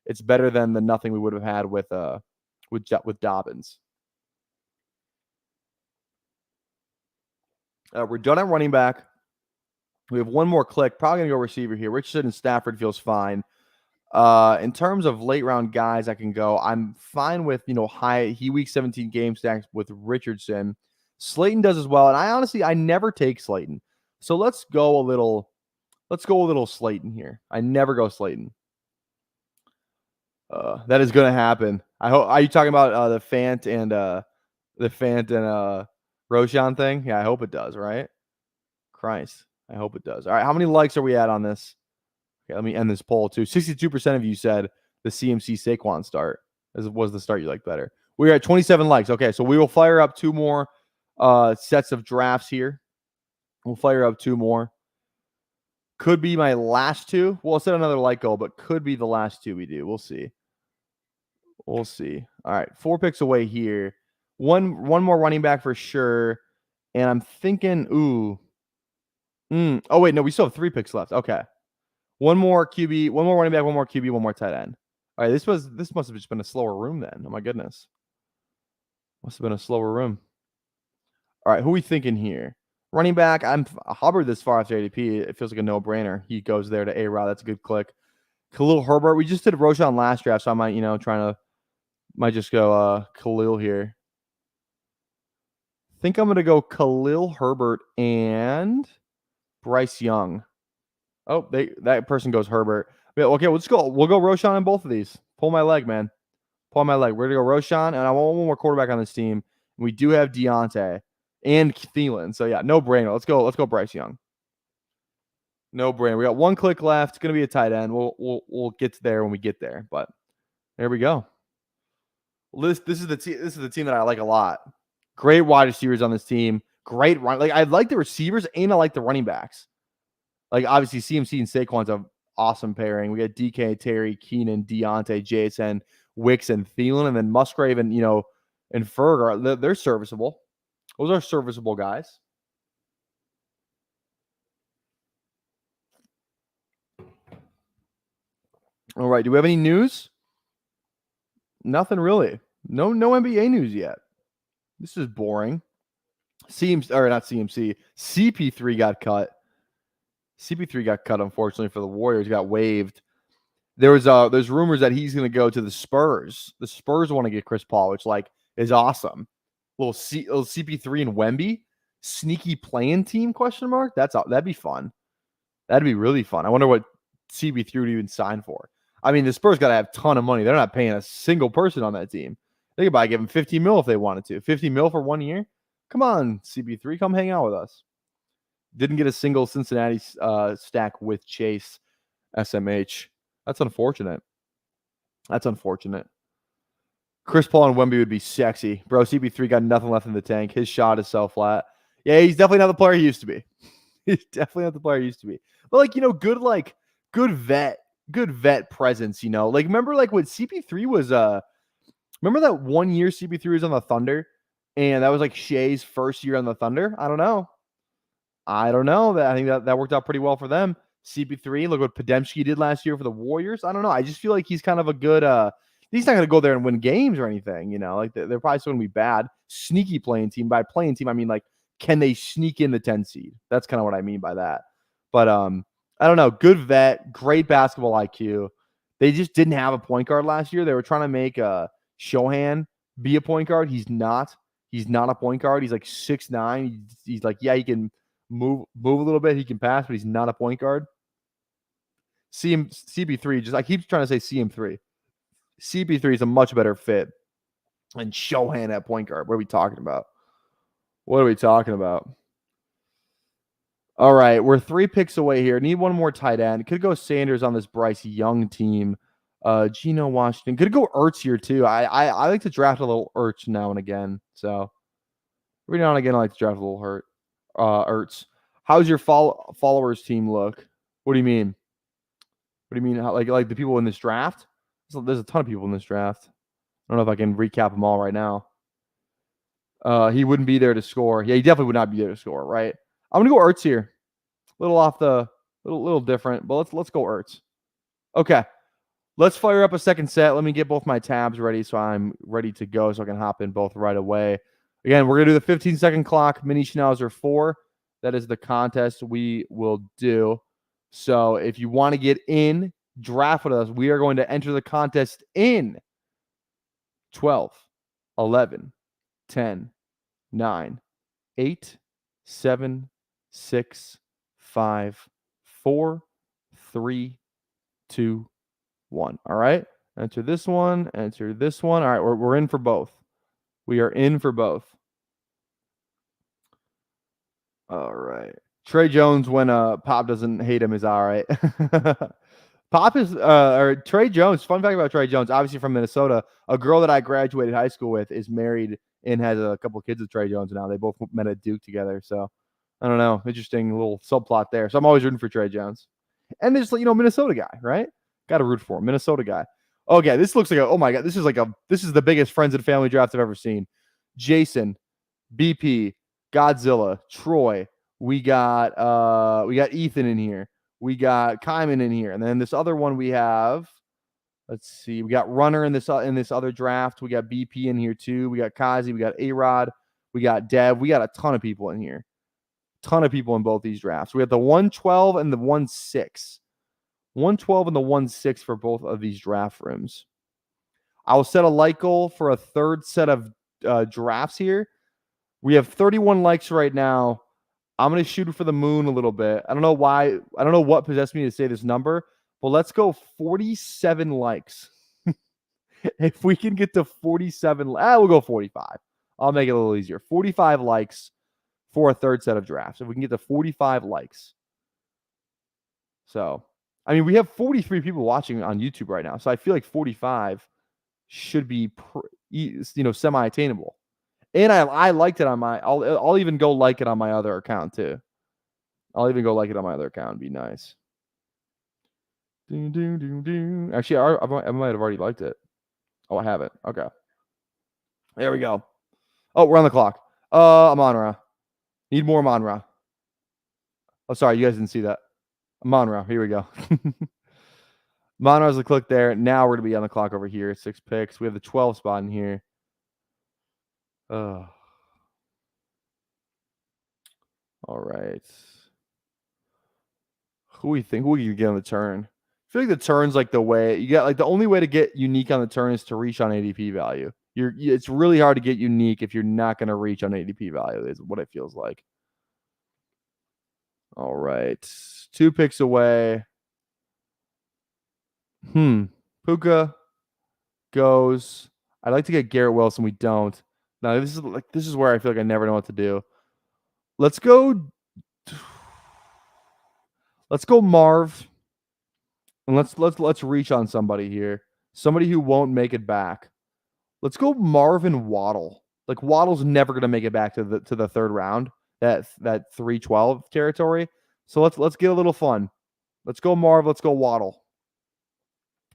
It's better than the nothing we would have had with Dobbins. We're done at running back. We have one more click. Probably going to go receiver here. Richardson and Stafford feels fine. In terms of late round guys I can go, I'm fine with, week 17 game stacks with Richardson. Slayton does as well. And I never take Slayton. So let's go a little Slayton here. I never go Slayton. That is going to happen. I hope. Are you talking about the Fant and Roshan thing? Yeah, I hope it does, right? Christ. I hope it does. All right, how many likes are we at on this? Okay, let me end this poll too. 62% of you said the CMC Saquon start was the start you like better. We're at 27 likes. Okay, so we will fire up two more sets of drafts here. We'll fire up two more. Could be my last two. We'll set another like goal, but could be the last two we do. We'll see. We'll see. All right, 4 picks away here. One more running back for sure. And I'm thinking, oh, wait, no, we still have 3 picks left. Okay. One more QB, one more running back, one more QB, one more tight end. All right, this must have just been a slower room then. Oh my goodness. Must have been a slower room. All right, who are we thinking here? Running back, I'm Hubbard this far after ADP. It feels like a no-brainer. He goes there to A-Rod. That's a good click. Khalil Herbert. We just did Roshan last draft, so I might just go Khalil here. I think I'm going to go Khalil Herbert and Bryce Young. Oh, that person goes Herbert. Okay, we'll go Roshan on both of these. Pull my leg, man. Pull my leg. We're going to go Roshan, and I want one more quarterback on this team. We do have Deontay and Thielen. So, yeah, no brainer. Let's go Bryce Young. No brainer. We got 1 click left. It's going to be a tight end. We'll get to there when we get there. But there we go. This is the team that I like a lot. Great wide receivers on this team. Great run. Like I like the receivers and I like the running backs. Like obviously CMC and Saquon's an awesome pairing. We got DK, Terry, Keenan, Deontay, Jason, Wicks, and Thielen, and then Musgrave and and Ferg they're serviceable. Those are serviceable guys. All right. Do we have any news? Nothing really. No NBA news yet. This is boring. CP3 got cut. CP3 got cut, unfortunately, for the Warriors. Got waived. There's rumors that he's going to go to the Spurs. The Spurs want to get Chris Paul, which is awesome. Little CP3 and Wemby, sneaky playing team ? That'd be fun. That'd be really fun. I wonder what CP3 would even sign for. I mean, the Spurs got to have a ton of money. They're not paying a single person on that team. They could probably give him $50 million if they wanted to. $50 million for 1 year? Come on, CP3, come hang out with us. Didn't get a single Cincinnati stack with Chase SMH. That's unfortunate. Chris Paul and Wemby would be sexy. Bro, CP3 got nothing left in the tank. His shot is so flat. Yeah, he's definitely not the player he used to be. But good vet presence, remember when CP3 was remember that 1 year CP3 was on the Thunder and that was Shea's first year on the Thunder? I don't know. I think that worked out pretty well for them. CP3, look what Podemski did last year for the Warriors. I don't know. I just feel like he's kind of a good he's not going to go there and win games or anything, they're probably still going to be bad. Sneaky playing team. By playing team, I mean can they sneak in the 10 seed? That's kind of what I mean by that. But I don't know. Good vet, great basketball IQ. They just didn't have a point guard last year. They were trying to make Shohan be a point guard. He's not. He's not a point guard. He's 6'9". He's he can move a little bit. He can pass, but he's not a point guard. CP3, I keep trying to say CM3. CP3 is a much better fit than Shohan at point guard. What are we talking about? What are we talking about? All right, we're 3 picks away here. Need one more tight end. Could go Sanders on this Bryce Young team. Geno Washington. Could go Ertz here too. I like to draft a little Ertz now and again. So every now and again, I like to draft a little Ertz. How's your followers team look? What do you mean? What do you mean? How, like the people in this draft? There's a ton of people in this draft. I don't know if I can recap them all right now. He wouldn't be there to score. Yeah, he definitely would not be there to score, right? I'm gonna go Ertz here. Little different, but let's go Ertz. Okay. Let's fire up a second set. Let me get both my tabs ready so I'm ready to go so I can hop in both right away. Again, we're going to do the 15-second clock, mini Schnauzer 4. That is the contest we will do. So if you want to get in, draft with us, we are going to enter the contest in 12, 11, 10, 9, 8, 7, 6, 5, 4, 3, 2, 1. All right. Enter this one. Enter this one. All right. We're in for both. We are in for both. All right. Trey Jones, when Pop doesn't hate him, is all right. Pop is or Trey Jones. Fun fact about Trey Jones, obviously from Minnesota. A girl that I graduated high school with is married and has a couple kids with Trey Jones now. They both met at Duke together. So I don't know. Interesting little subplot there. So I'm always rooting for Trey Jones. And there's Minnesota guy, right? Got to root for him. Minnesota guy. Okay, this looks like oh my god, this is the biggest friends and family draft I've ever seen. Jason, BP, Godzilla, Troy. We got Ethan in here. We got Kyman in here, and then this other one we have. Let's see, we got Runner in this other draft. We got BP in here too. We got Kazi. We got A-Rod. We got Dev. We got a ton of people in here. Ton of people in both these drafts. We have the 112 and the 16. 112 and the 16 for both of these draft rooms. I'll set a like goal for a third set of drafts here. We have 31 likes right now. I'm going to shoot for the moon a little bit. I don't know why. I don't know what possessed me to say this number, but let's go 47 likes. If we can get to 47, we'll go 45. I'll make it a little easier. 45 likes for a third set of drafts. If we can get to 45 likes. So, I mean, we have 43 people watching on YouTube right now. So I feel like 45 should be, semi-attainable. And I liked it on my, I'll even go like it on my other account too. I'll even go like it on my other account. It'd be nice. Actually, I might have already liked it. Oh, I haven't. Okay. There we go. Oh, we're on the clock. Amon-Ra. Need more Amon-Ra. Oh, sorry. You guys didn't see that. Amon-Ra. Here we go. Amon-Ra's the click there. Now we're going to be on the clock over here. 6 picks. We have the 12 spot in here. All right. Who we can get on the turn? I feel like the turn's like the way you got. Like the only way to get unique on the turn is to reach on ADP value. It's really hard to get unique if you're not going to reach on ADP value. Is what it feels like. All right, 2 picks away. Puka goes. I'd like to get Garrett Wilson. We don't. No, this is where I feel like I never know what to do. Let's go Marv. And let's reach on somebody here. Somebody who won't make it back. Let's go Marvin Waddle. Like Waddle's never going to make it back to the third round. That 312 territory. So let's get a little fun. Let's go Marv. Let's go Waddle.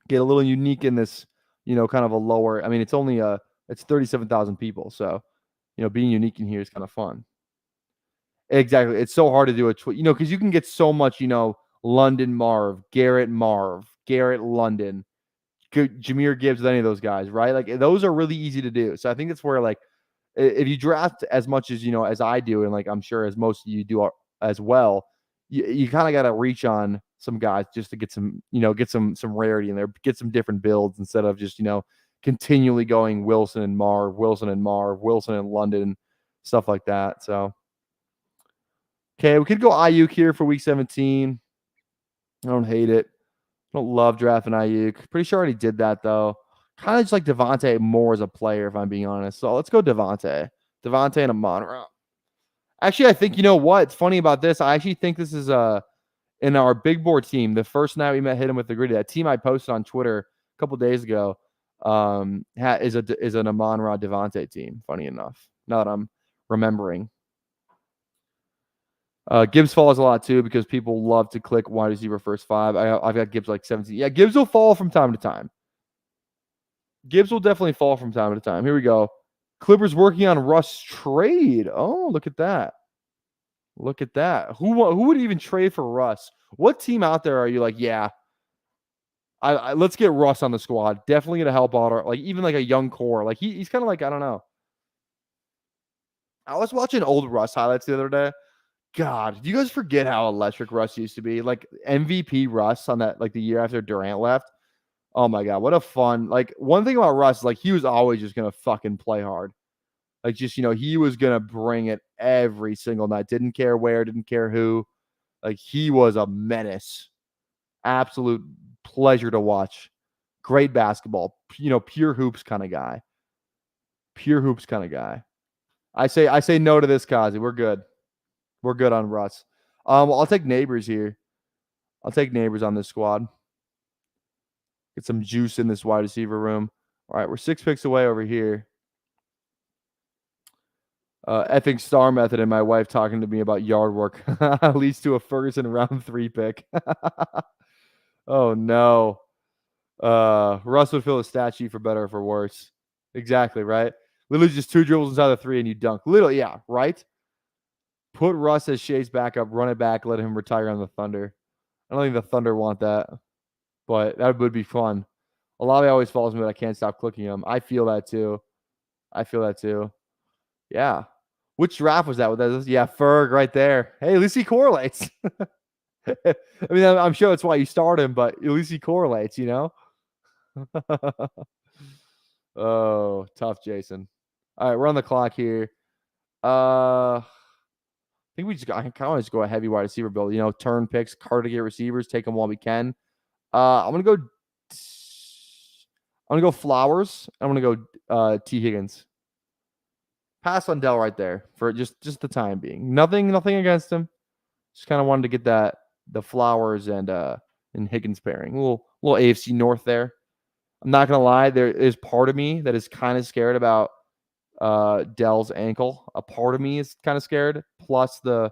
Get a little unique in this, kind of a lower. I mean, it's only it's 37,000 people. So, being unique in here is kind of fun. Exactly. It's so hard to do because you can get so much, London Marv, Garrett London, Jahmyr Gibbs with any of those guys, right? Like those are really easy to do. So I think that's where if you draft as much as as I do, and I'm sure as most of you do as well, you kind of got to reach on some guys just to get some rarity in there, get some different builds instead of just continually going Wilson and Marv, Wilson and London, stuff like that. So okay, we could go Ayuk here for week 17. I don't hate it. I don't love drafting Ayuk. Pretty sure I already did that, though. Kind of just like Devontae more as a player, if I'm being honest. So let's go Devontae. Devontae and Amon-Ra. Actually, I think, you know what? It's funny about this. I actually think this is in our big board team, the first night we met, hit him with the gritty. That team I posted on Twitter a couple days ago is an Amon-Ra Devontae team, funny enough. Now that I'm remembering. Gibbs falls a lot too because people love to click wide receiver first 5. I've got Gibbs like 17. Yeah, Gibbs will fall from time to time. Gibbs will definitely fall from time to time. Here we go. Clippers working on Russ trade. Oh, look at that. Look at that. Who would even trade for Russ? What team out there are you like, yeah, let's get Russ on the squad. Definitely going to help out like even like a young core. Like he's kind of like, I don't know. I was watching old Russ highlights the other day. God, do you guys forget how electric Russ used to be? Like MVP Russ on that, like the year after Durant left. Oh my God, what a fun. Like one thing about Russ, like he was always just going to fucking play hard. Like just, he was going to bring it every single night. Didn't care where, didn't care who. Like he was a menace. Absolute pleasure to watch. Great basketball. Pure hoops kind of guy. Pure hoops kind of guy. I say no to this, Kazi. We're good. We're good on Russ. I'll take Neighbors here. I'll take Neighbors on this squad. Get some juice in this wide receiver room. All right, we're 6 picks away over here. Effing star method and my wife talking to me about yard work leads to a Ferguson round 3 pick. Oh no. Russ would fill a stat sheet for better or for worse. Exactly, right? Literally just 2 dribbles inside the 3 and you dunk. Literally, yeah, right? Put Russ as Shay's backup, run it back, let him retire on the Thunder. I don't think the Thunder want that, but that would be fun. A lot of it always follows me, but I can't stop clicking them. I feel that too. Yeah. Which draft was that? Yeah, Ferg right there. Hey, at least he correlates. I mean, I'm sure that's why you start him, but at least he correlates, Oh, tough, Jason. All right, we're on the clock here. I think I kind of just go a heavy wide receiver build. Turn picks, hard to get receivers, take them while we can. I'm gonna go Flowers. I'm gonna go T. Higgins. Pass on Dell right there for just the time being. Nothing against him. Just kind of wanted to get the Flowers and Higgins pairing. A little AFC North there. I'm not gonna lie, there is part of me that is kind of scared about Dell's ankle. A part of me is kind of scared. Plus the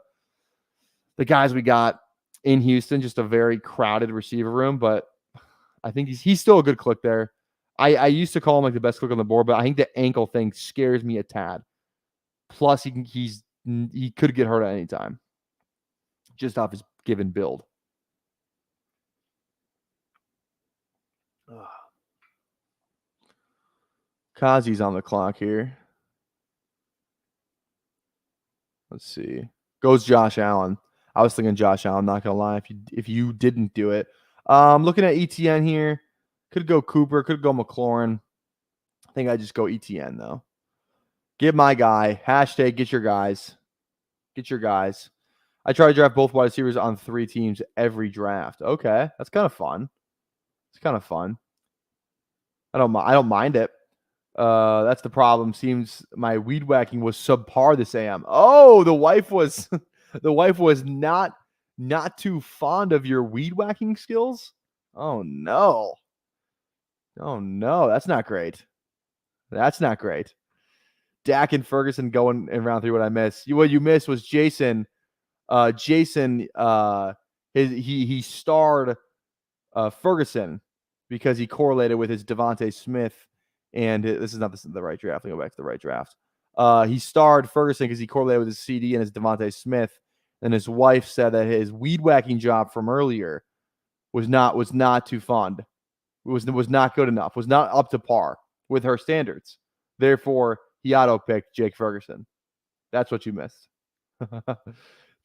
guys we got in Houston, just a very crowded receiver room. But I think he's still a good click there. I used to call him like the best click on the board, but I think the ankle thing scares me a tad. Plus he could get hurt at any time, just off his given build. Kazi's on the clock here. Let's see. Goes Josh Allen. I was thinking Josh Allen, not gonna lie, if you didn't do it. Looking at ETN here. Could go Cooper, could go McLaurin. I think I just go ETN though. Get my guy. Hashtag get your guys. Get your guys. I try to draft both wide receivers on 3 teams every draft. Okay, that's kind of fun. It's kind of fun. I don't mind it. That's the problem. Seems my weed whacking was subpar this AM. Oh, the wife was not too fond of your weed whacking skills. Oh no. Oh no, that's not great. That's not great. Dak and Ferguson going in round 3. What I missed? What you missed was Jason. He starred Ferguson because he correlated with his Devontae Smith. And this is not the right draft. Let me go back to the right draft. He starred Ferguson because he correlated with his CD and his Devontae Smith. And his wife said that his weed whacking job from earlier was not too fond. It was not good enough. Was not up to par with her standards. Therefore, he auto-picked Jake Ferguson. That's what you missed.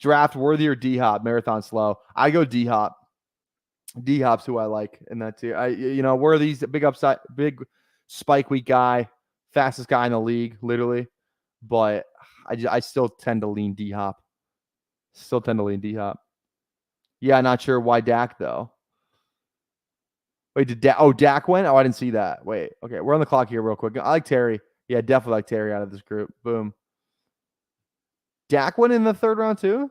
Draft worthy or D-Hop? Marathon slow. I go D-Hop. D-Hop's who I like in that too. Worthy's a big spike week guy, fastest guy in the league, literally. But I still tend to lean D-Hop. Yeah, not sure why Dak though. Wait, did Dak went? Oh, I didn't see that. Wait, okay, we're on the clock here real quick. I like Terry. Yeah, definitely like Terry out of this group. Boom. Dak went in the third round too?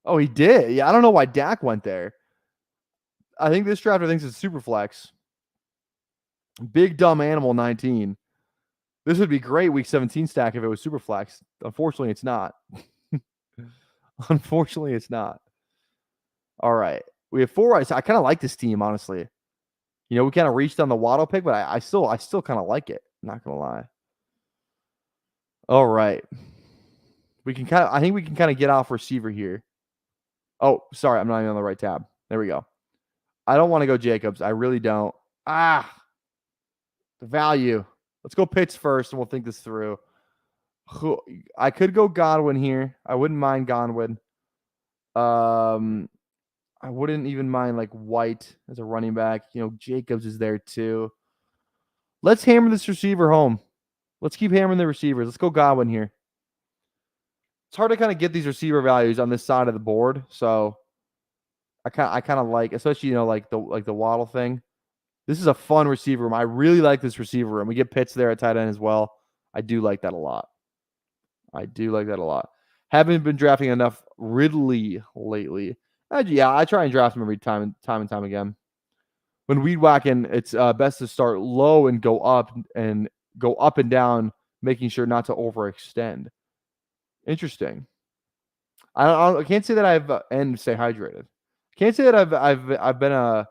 Oh, he did. Yeah, I don't know why Dak went there. I think this drafter thinks it's super flex. Big dumb animal 19. This would be great week 17 stack if it was super flex. Unfortunately, it's not. Unfortunately, it's not. All right. We have 4 rights. I kind of like this team, honestly. You know, we kind of reached on the Waddle pick, but I still kind of like it. I'm not gonna lie. All right. I think we can kind of get off receiver here. Oh, sorry, I'm not even on the right tab. There we go. I don't want to go Jacobs. I really don't. The value. Let's go Pitts first, and we'll think this through. I could go Godwin here. I wouldn't mind Godwin. I wouldn't even mind like White as a running back. You know, Jacobs is there too. Let's hammer this receiver home. Let's keep hammering the receivers. Let's go Godwin here. It's hard to kind of get these receiver values on this side of the board, so I kind of like, especially like the Waddle thing. This is a fun receiver room. I really like this receiver room. We get Pitts there at tight end as well. I do like that a lot. Haven't been drafting enough Ridley lately. Yeah, I try and draft him every time and time again. When weed whacking, it's best to start low and go up and down, making sure not to overextend. Interesting. I can't say that I've and stay hydrated. Can't say that I've been I'm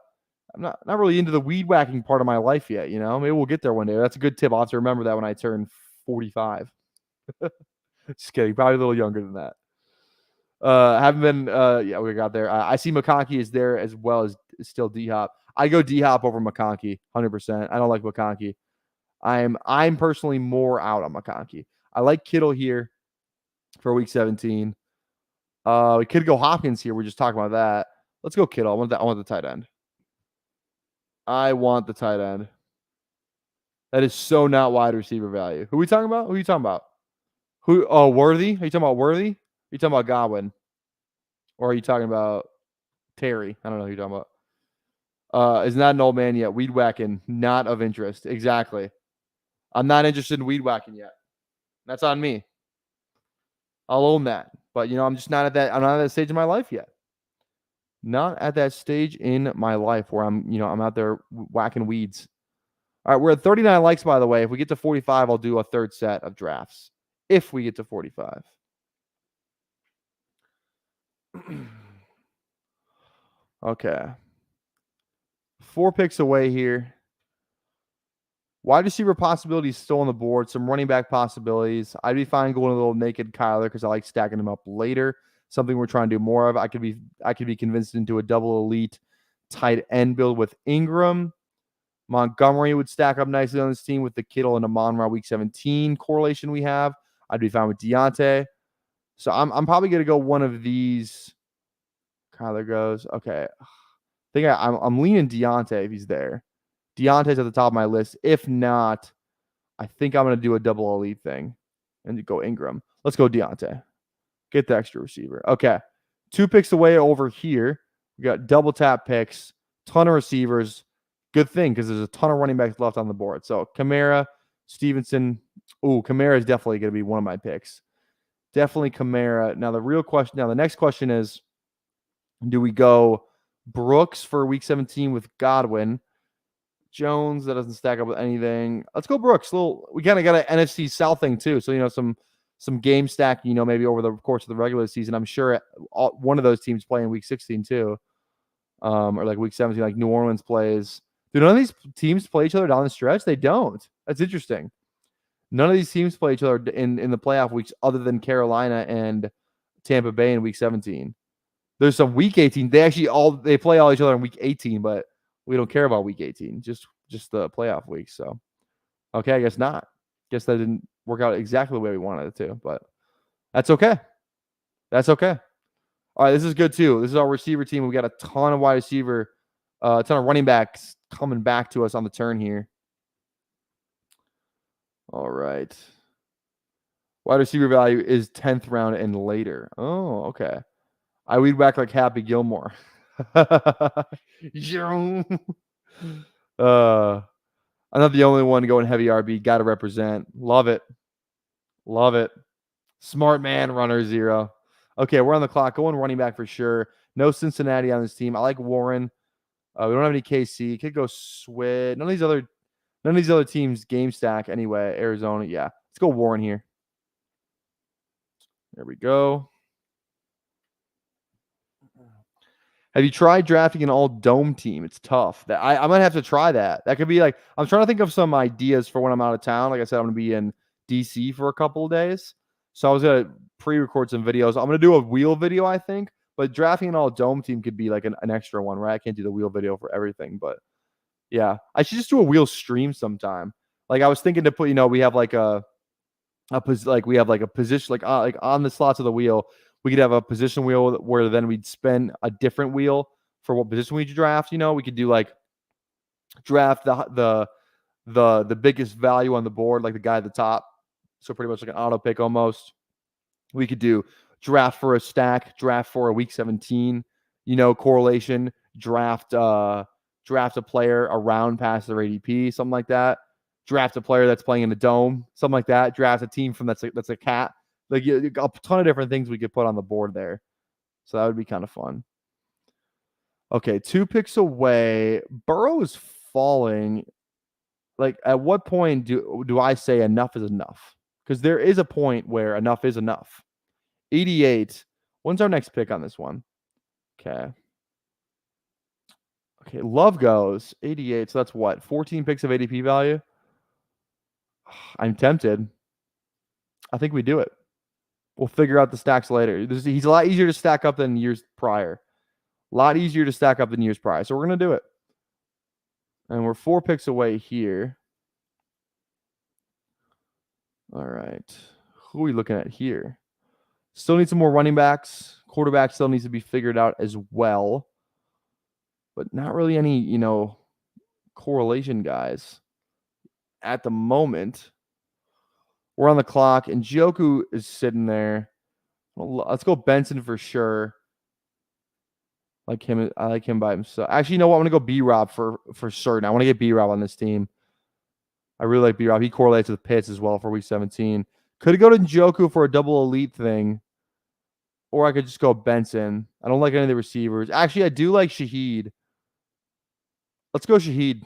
not really into the weed whacking part of my life yet. You know, maybe we'll get there one day. That's a good tip. I'll have to remember that when I turn 45. Just kidding. Probably a little younger than that. Haven't been. Yeah, we got there. I see McConkey is there as well as still D Hop. I go D Hop over McConkey, 100%. I don't like McConkey. I'm personally more out on McConkey. I like Kittle here for week 17. We could go Hopkins here. We're just talking about that. Let's go Kittle. I want the tight end. I want the tight end. That is so not wide receiver value. Who are we talking about? Who are you talking about? Worthy? Are you talking about Worthy? Are you talking about Godwin? Or are you talking about Terry? I don't know who you're talking about. Is not an old man yet. Weed whacking, not of interest. Exactly. I'm not interested in weed whacking yet. That's on me. I'll own that. But I'm just not at that. I'm not at that stage in my life yet. Not at that stage in my life where I'm out there whacking weeds. All right, we're at 39 likes, by the way. If we get to 45, I'll do a third set of drafts. If we get to 45. Okay. 4 picks away here. Wide receiver possibilities still on the board. Some running back possibilities. I'd be fine going a little naked Kyler because I like stacking him up later. Something we're trying to do more of. I could be convinced into a double elite tight end build with Ingram. Montgomery would stack up nicely on this team with the Kittle and Amon-Ra week 17 correlation we have. I'd be fine with Deontay. So I'm probably going to go one of these. Kyler goes. Okay. I think I'm leaning Deontay if he's there. Deontay's at the top of my list. If not, I think I'm going to do a double elite thing and go Ingram. Let's go Deontay. Get the extra receiver. Okay. 2 picks away over here. We got double tap picks, ton of receivers. Good thing because there's a ton of running backs left on the board. So Kamara, Stevenson. Ooh, Kamara is definitely going to be one of my picks. Definitely Kamara. Now the next question is, do we go Brooks for week 17 with Godwin? Jones, that doesn't stack up with anything. Let's go Brooks. We kind of got an NFC South thing too. So, some game stacking, maybe over the course of the regular season. I'm sure one of those teams play in week 16 too. Or like week 17, like New Orleans plays. Do none of these teams play each other down the stretch? They don't. That's interesting. None of these teams play each other in the playoff weeks other than Carolina and Tampa Bay in week 17. There's some week 18. They play all each other in week 18, but we don't care about week 18, just the playoff week. So, okay, I guess not. Guess that didn't work out exactly the way we wanted it to, but that's okay. That's okay. All right, this is good too. This is our receiver team. We got a ton of wide receiver, a ton of running backs coming back to us on the turn here. All right. Wide receiver value is 10th round and later. Oh, okay. I weed whack like Happy Gilmore. I'm not the only one going heavy RB. Got to represent. Love it. Love it. Smart man, runner 0. Okay, we're on the clock. Going running back for sure. No Cincinnati on this team. I like Warren. We don't have any KC. Could go Swid. None of these other teams game stack anyway. Arizona, yeah. Let's go Warren here. There we go. Have you tried drafting an all dome team? It's tough. I might have to try that. That could be like, I'm trying to think of some ideas for when I'm out of town. Like I said, I'm going to be in DC for a couple of days. So I was going to pre-record some videos. I'm going to do a wheel video, I think. But drafting an all dome team could be like an extra one, right? I can't do the wheel video for everything. But yeah, I should just do a wheel stream sometime. Like I was thinking to put, we have like a position, like on the slots of the wheel. We could have a position wheel where then we'd spend a different wheel for what position we draft. We could do like draft the biggest value on the board, like the guy at the top. So pretty much like an auto pick almost. We could do draft for a stack, draft for a week 17, correlation, draft a player around past their ADP, something like that. Draft a player that's playing in the dome, something like that. Draft a team from that's a cat. Like a ton of different things we could put on the board there. So that would be kind of fun. Okay, 2 picks away. Burrow is falling. Like, at what point do I say enough is enough? Because there is a point where enough is enough. 88. When's our next pick on this one? Okay. Okay, Love goes 88. So that's what? 14 picks of ADP value? I'm tempted. I think we do it. We'll figure out the stacks later. He's a lot easier to stack up than years prior. A lot easier to stack up than years prior. So we're going to do it. And we're 4 picks away here. All right. Who are we looking at here? Still need some more running backs. Quarterback still needs to be figured out as well. But not really any, correlation guys at the moment. We're on the clock, and Njoku is sitting there. Well, let's go Benson for sure. I like him by himself. Actually, you know what? I'm gonna go B-Rob for certain. I want to get B-Rob on this team. I really like B-Rob. He correlates with Pitts as well for week 17. Could go to Njoku for a double elite thing, or I could just go Benson. I don't like any of the receivers. Actually, I do like Shaheed. Let's go Shaheed.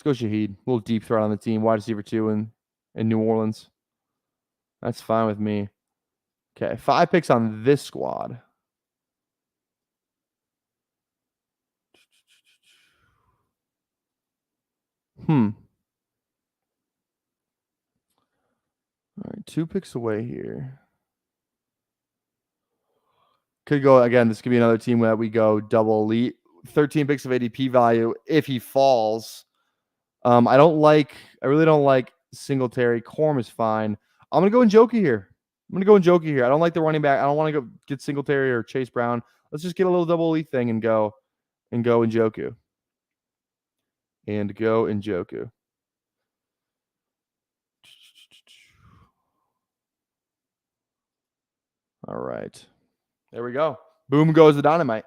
A little deep threat on the team. Wide receiver 2 in New Orleans. That's fine with me. Okay, 5 picks on this squad. All right, 2 picks away here. Could go again. This could be another team that we go double elite. 13 picks of ADP value if he falls. I really don't like Singletary. Corm is fine. I'm gonna go Njoku here. I don't like the running back. I don't want to go get Singletary or Chase Brown. Let's just get a little double elite thing and go Njoku. All right. There we go. Boom goes the dynamite.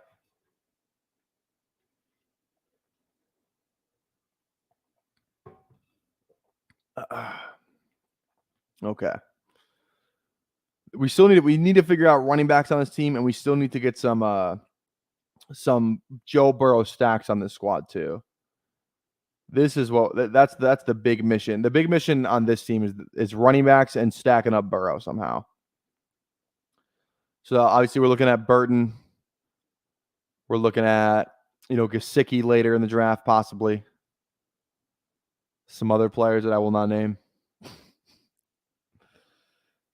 Okay. We need to figure out running backs on this team, and we still need to get some Joe Burrow stacks on this squad too. This is that's the big mission. The big mission on this team is running backs and stacking up Burrow somehow. So obviously we're looking at Burton. We're looking at Gesicki later in the draft, possibly. Some other players that I will not name.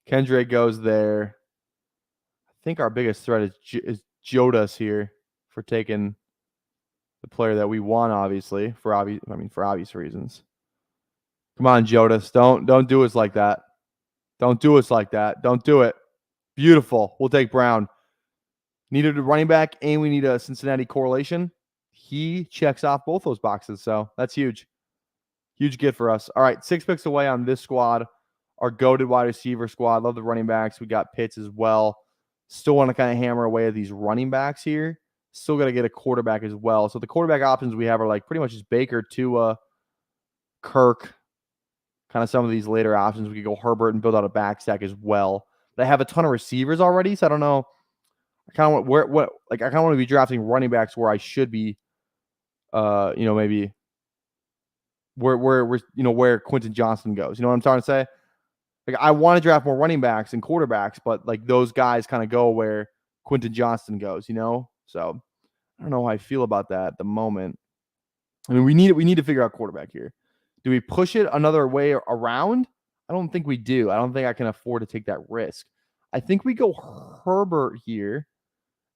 Kendrick goes there. I think our biggest threat is Jodas here for taking the player that we want, obviously, for obvious reasons. Come on, Jodas. Don't do us like that. Don't do it. Beautiful. We'll take Brown. Needed a running back, and we need a Cincinnati correlation. He checks off both those boxes, so that's huge. Huge gift for us. All right, 6 picks away on this squad. Our goated wide receiver squad. Love the running backs. We got Pitts as well. Still want to kind of hammer away at these running backs here. Still got to get a quarterback as well. So the quarterback options we have are like pretty much just Baker, Tua, Kirk, kind of some of these later options. We could go Herbert and build out a back stack as well. But I have a ton of receivers already, so I don't know. I kind of want I kind of want to be drafting running backs where I should be, maybe where Quentin Johnson goes. You know what I'm trying to say? Like I want to draft more running backs and quarterbacks, but like those guys kind of go where Quentin Johnson goes. So I don't know how I feel about that at the moment. I mean, we need to figure out quarterback here. Do we push it another way around? I don't think we do. I don't think I can afford to take that risk. I think we go Herbert here.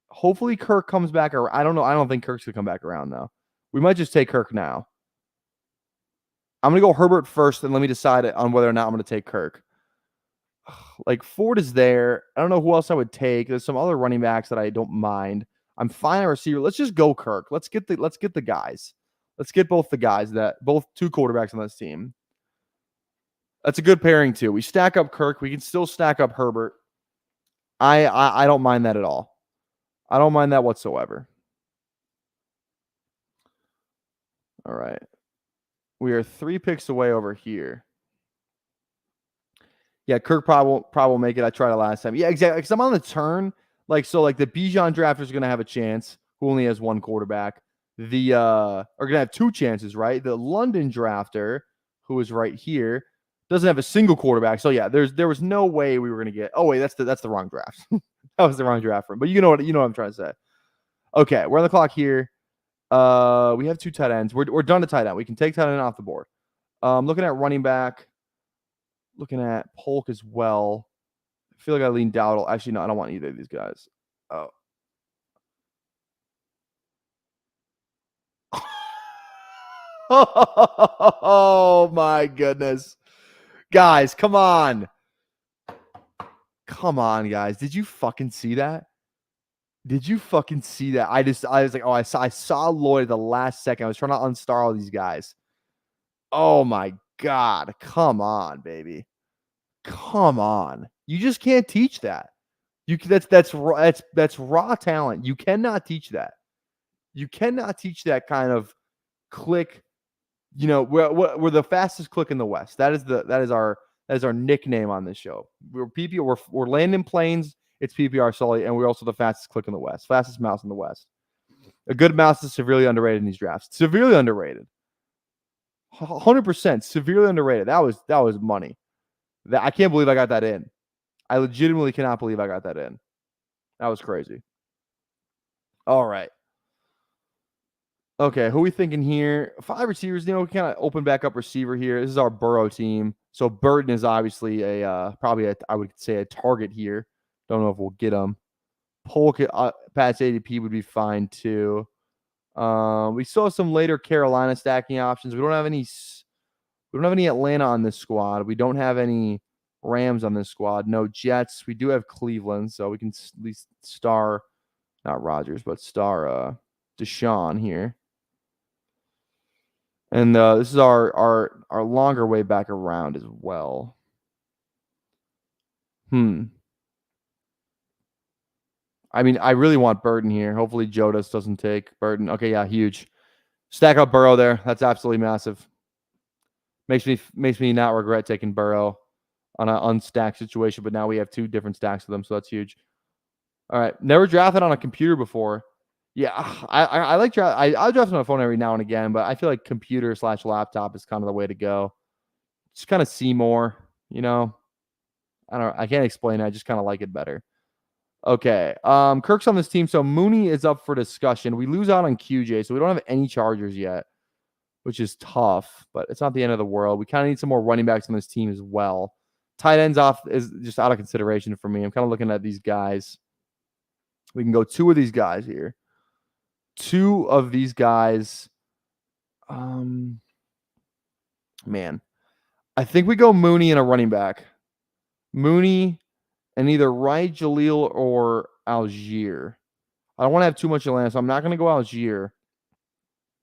Hopefully Kirk comes back. Or I don't know. I don't think Kirk's gonna come back around though. We might just take Kirk now. I'm gonna go Herbert first, and let me decide on whether or not I'm gonna take Kirk. Like Ford is there. I don't know who else I would take. There's some other running backs that I don't mind. I'm fine at receiver. Let's just go Kirk. Let's get the guys. Let's get both two quarterbacks on this team. That's a good pairing too. We stack up Kirk. We can still stack up Herbert. I don't mind that at all. I don't mind that whatsoever. All right. We are 3 picks away over here. Yeah, Kirk probably will make it. I tried it last time. Yeah, exactly. Because I'm on the turn. Like the Bijan drafter is going to have a chance, who only has one quarterback. Are going to have 2 chances, right? The London drafter, who is right here, doesn't have a single quarterback. So yeah, there was no way we were going to get. Oh wait, that's the wrong draft. That was the wrong draft for him. But you know what I'm trying to say. Okay, we're on the clock here. We have 2 tight ends. We're done to tight end. We can take tight end off the board. Looking at running back. Looking at Polk as well. I feel like I lean Dowdle. Actually, no, I don't want either of these guys. Oh. Oh, my goodness. Guys, come on. Come on, guys. Did you fucking see that? Did you fucking see that? I was like, oh, I saw Lloyd at the last second. I was trying to unstar all these guys. Oh, my God. Come on, baby. Come on. You just can't teach that. That's raw talent. You cannot teach that. You cannot teach that kind of click. We're the fastest click in the West. That is our nickname on this show. We're landing planes. It's PPR Sully, and we're also the fastest click in the West. Fastest mouse in the West. A good mouse is severely underrated in these drafts. Severely underrated. 100% severely underrated. That was money. I can't believe I got that in. I legitimately cannot believe I got that in. That was crazy. All right. Okay, who are we thinking here? 5 receivers. We kind of open back up receiver here. This is our Burrow team. So Burton is obviously I would say a target here. Don't know if we'll get him. Polk past ADP would be fine too. We still have some later Carolina stacking options. We don't have any Atlanta on this squad. We don't have any Rams on this squad. No Jets. We do have Cleveland, so we can at least star, not Rodgers, but star Deshaun here. And this is our longer way back around as well. I mean, I really want Burton here. Hopefully Jodas doesn't take Burton. Okay, yeah, huge. Stack up Burrow there. That's absolutely massive. Makes me not regret taking Burrow on an unstacked situation, but now we have 2 different stacks of them, so that's huge. All right, never drafted on a computer before. Yeah, I like draft. I draft on my phone every now and again, but I feel like computer/laptop is kind of the way to go. Just kind of see more, I can't explain it. I just kind of like it better. Okay, Kirk's on this team, so Mooney is up for discussion. We lose out on QJ, so we don't have any Chargers yet, which is tough, but it's not the end of the world. We kind of need some more running backs on this team as well. Tight ends off is just out of consideration for me. I'm kind of looking at these guys. We can go 2 of these guys here. 2 of these guys. Man, I think we go Mooney and a running back. Mooney and either Wright, Jaleel, or Algier. I don't want to have too much Atlanta, so I'm not going to go Algier.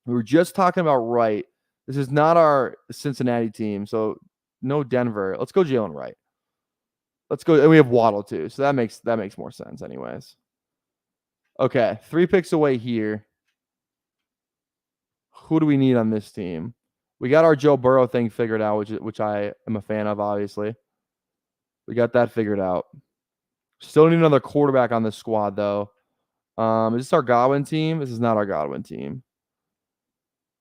We were just talking about Wright. This is not our Cincinnati team, so no Denver. Let's go Jalen Wright. Let's go, and we have Waddle too, so that makes more sense, anyways. Okay, 3 picks away here. Who do we need on this team? We got our Joe Burrow thing figured out, which I am a fan of, obviously. We got that figured out. Still need another quarterback on this squad, though. Is this our Godwin team? This is not our Godwin team.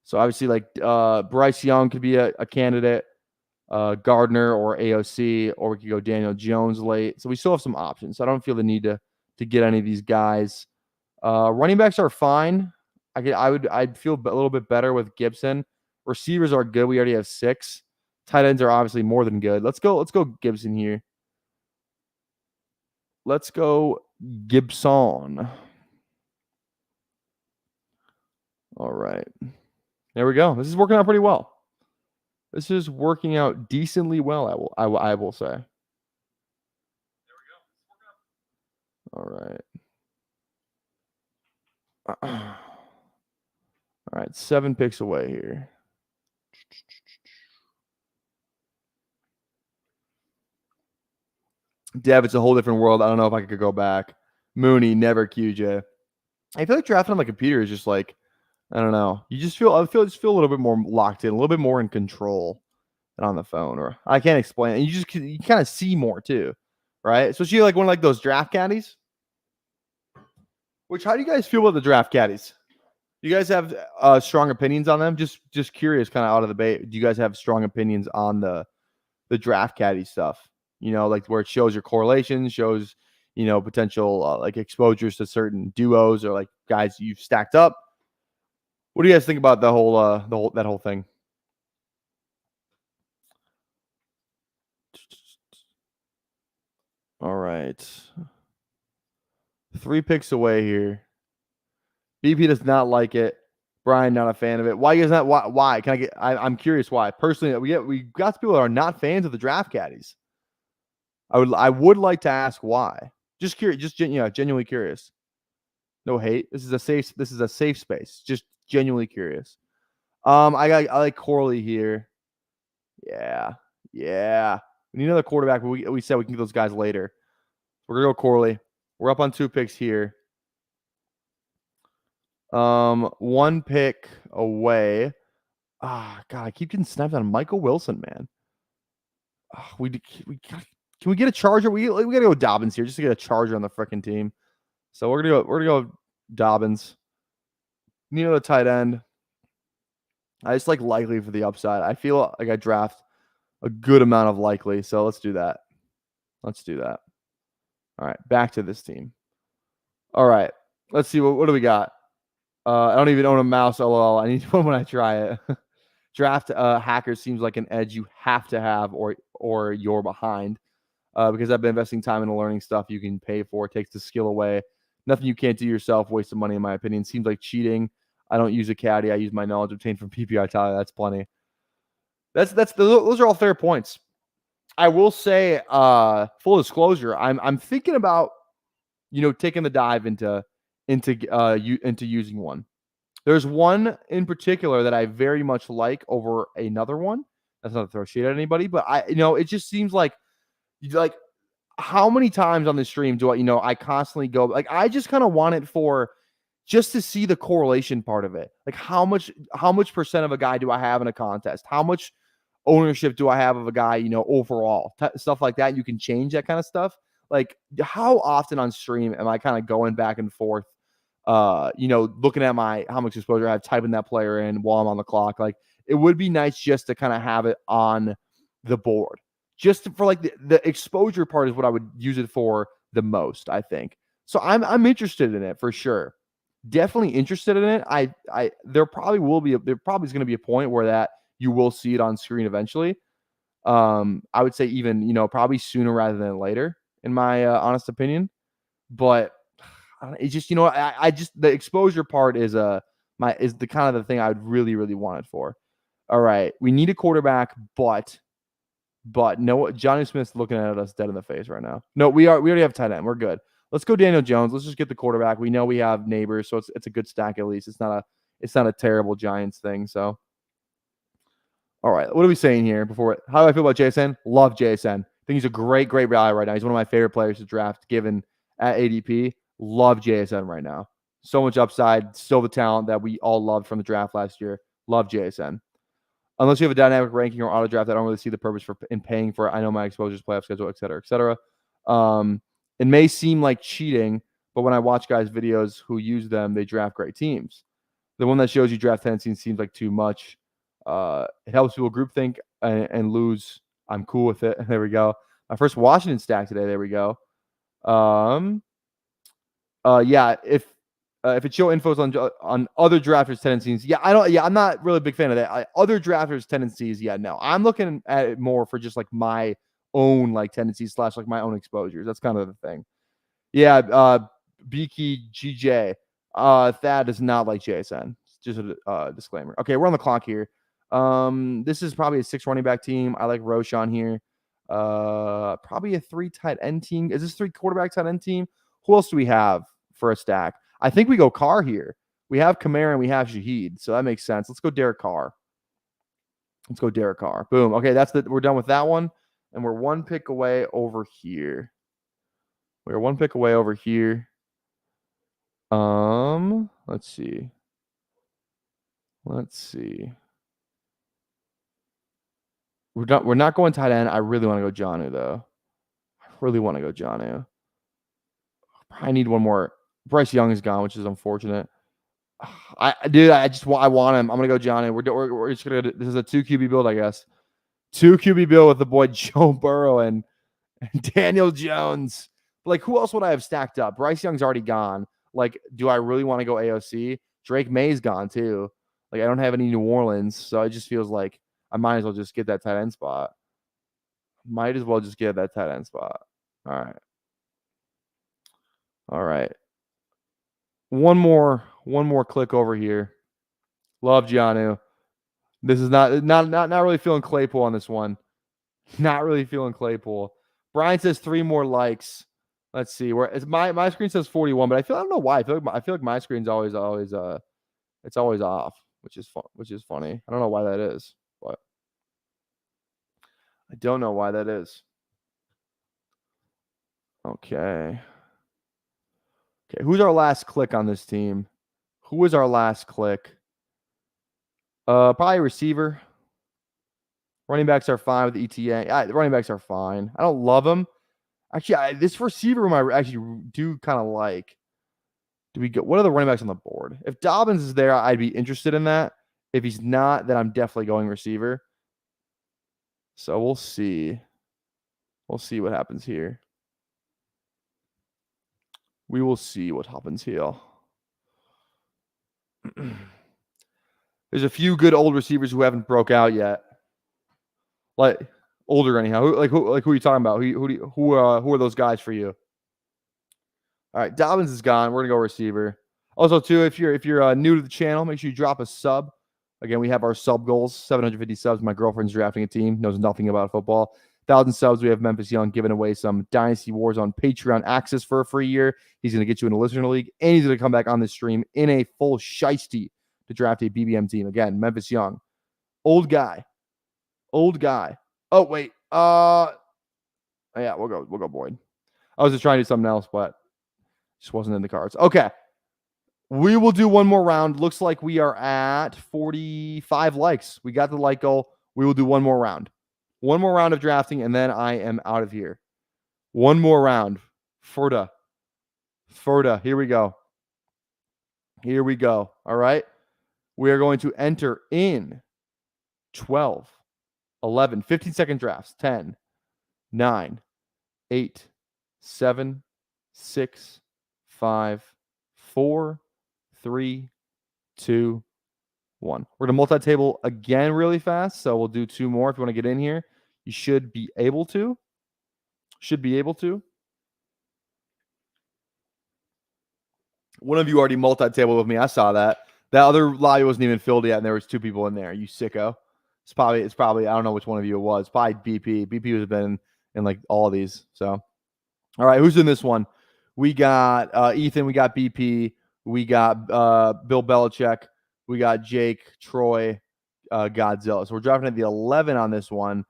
So obviously, like Bryce Young could be a candidate, Gardner or AOC, or we could go Daniel Jones late. So we still have some options. So I don't feel the need to get any of these guys. Running backs are fine. I'd feel a little bit better with Gibson. Receivers are good. We already have 6. Tight ends are obviously more than good. Let's go Gibson here. Let's go Gibson. All right. There we go. This is working out pretty well. This is working out decently well, I will say. There we go. All right. All right, 7 picks away here. Dev, it's a whole different world. I don't know if I could go back. Mooney, never QJ. I feel like drafting on the computer is just like, I don't know. I just feel a little bit more locked in, a little bit more in control than on the phone. Or I can't explain it. You kind of see more too, right? Especially like one of like those draft caddies. How do you guys feel about the draft caddies? Do you guys have strong opinions on them? Just curious, kind of out of the debate. Do you guys have strong opinions on the draft caddy stuff? You know, like where it shows your correlations, shows, you know, potential like exposures to certain duos or like guys you've stacked up. What do you guys think about that whole thing? All right. 3 picks away here. BP does not like it. Brian, not a fan of it. Why is that? Why? Can I get? I'm curious why. Personally, we got people that are not fans of the draft caddies. I would like to ask why. Just curious. Just genuinely curious. No hate. This is a safe space. Just genuinely curious. I like Corley here. Yeah. We need another quarterback, but we said we can get those guys later. We're gonna go Corley. We're up on 2 picks here. 1 pick away. God, I keep getting sniped on Michael Wilson, man. Can we get a Charger? We gotta go Dobbins here just to get a Charger on the freaking team. So we're gonna go Dobbins. Need another tight end. I just like likely for the upside. I feel like I draft a good amount of likely. So let's do that. All right, back to this team. All right, let's see what do we got. I don't even own a mouse. LOL. I need one when I try it. Draft hackers seems like an edge you have to have, or you're behind. Because I've been investing time into learning stuff you can pay for. It takes the skill away. Nothing you can't do yourself. Waste of money, in my opinion. Seems like cheating. I don't use a caddy. I use my knowledge obtained from PPI. Tyler, that's plenty. Those are all fair points. I will say, full disclosure, I'm thinking about, taking the dive into using one. There's one in particular that I very much like over another one. That's not to throw shade at anybody, but it just seems like how many times on the stream do I constantly go, like, I just kind of want it for just to see the correlation part of it. Like how much percent of a guy do I have in a contest? How much ownership do I have of a guy, overall? Stuff like that. You can change that kind of stuff. Like, how often on stream am I kind of going back and forth, looking at how much exposure I have, typing that player in while I'm on the clock? Like, it would be nice just to kind of have it on the board. Just for like the exposure part is what I would use it for the most, I think. So I'm interested in it for sure. Definitely interested in it. There probably is going to be a point where that you will see it on screen eventually. I would say even, probably sooner rather than later, in my honest opinion. But it's just, I just, the exposure part is the kind of the thing I would really, really want it for. All right. We need a quarterback, but no, Johnny Smith's looking at us dead in the face right now. No, we already have tight end. We're good. Let's go Daniel Jones. Let's just get the quarterback. We know we have neighbors, so it's a good stack at least. It's not a terrible Giants thing. So, all right, what are we saying here before? How do I feel about JSN? Love JSN. I think he's a great value right now. He's one of my favorite players to draft given at ADP. Love JSN right now. So much upside. Still the talent that we all loved from the draft last year. Love JSN. Unless you have a dynamic ranking or auto draft, I don't really see the purpose in paying for it. I know my exposures, playoff schedule, et cetera, et cetera. It may seem like cheating, but when I watch guys' videos who use them, they draft great teams. The one that shows you draft tendencies seems like too much. It helps people groupthink and lose. I'm cool with it. There we go. My first Washington stack today. There we go. Yeah, if it show infos on other drafters' tendencies, I'm not really a big fan of that. Other drafters' tendencies, no. I'm looking at it more for just like my own like tendencies / like my own exposures. That's kind of the thing. Yeah, Beaky GJ. Thad does not like JSN. Just a disclaimer. Okay, we're on the clock here. This is probably a 6 running back team. I like Roshan here. Probably a 3 tight end team. Is this 3 quarterback tight end team? Who else do we have for a stack? I think we go Carr here. We have Kamara and we have Shaheed, so that makes sense. Let's go Derek Carr. Boom. Okay, we're done with that one, and we're 1 pick away over here. Let's see. We're not going tight end. I really want to go Jonnu, though. I need one more. Bryce Young is gone, which is unfortunate. I want him. I'm gonna go Jonnu. We're just gonna. This is a 2 QB build, I guess. 2 QB build with the boy Joe Burrow and Daniel Jones. Like, who else would I have stacked up? Bryce Young's already gone. Like, do I really want to go AOC? Drake May's gone too. Like, I don't have any New Orleans, so it just feels like I might as well just get that tight end spot. All right. One more click over here. Love Jonnu. This is not really feeling Claypool on this one. Not really feeling Claypool. Brian says 3 more likes. Let's see. Where it's my screen says 41, but I don't know why. I feel like my screen's always it's always off, which is funny. I don't know why that is, but I don't know why that is. Okay. Who's our last click on this team? Who is our last click? Probably receiver. Running backs are fine with the ETA. The running backs are fine. I don't love them. Actually, this receiver room I actually do kind of like. What are the running backs on the board? If Dobbins is there, I'd be interested in that. If he's not, then I'm definitely going receiver. So we'll see. We'll see what happens here. We will see what happens here. There's a few good old receivers who haven't broke out yet. Like older anyhow. Who are you talking about? Who are those guys for you? All right, Dobbins is gone. We're gonna go receiver. Also, too, if you're new to the channel, make sure you drop a sub. Again, we have our sub goals: 750 subs. My girlfriend's drafting a team, knows nothing about football. 1,000 subs. We have Memphis Young giving away some Dynasty Wars on Patreon access for a free year. He's gonna get you in a listener league, and he's gonna come back on this stream in a full shiesty to draft a BBM team. Again, Memphis Young, old guy. Oh wait, yeah, we'll go Boyd. I was just trying to do something else, but just wasn't in the cards. Okay. We will do one more round. Looks like we are at 45 likes. We got the like goal. We will do one more round. One more round of drafting, and then I am out of here. One more round. Furta. Here we go. All right. We are going to enter in 12, 11, 15-second drafts. 10, 9, 8, 7, 6, 5, 4, 3, 2, 1. We're going to multi-table again really fast, so we'll do 2 more. If you want to get in here, you should be able to. One of you already multi-tabled with me. I saw that. That other lobby wasn't even filled yet, and there was 2 people in there. You sicko. It's probably I don't know which one of you it was. Probably BP. BP has been in like all of these. So, all right, who's in this one? We got Ethan. We got BP. We got Bill Belichick. We got Jake, Troy, Godzilla. So we're drafting at the 11 on this one.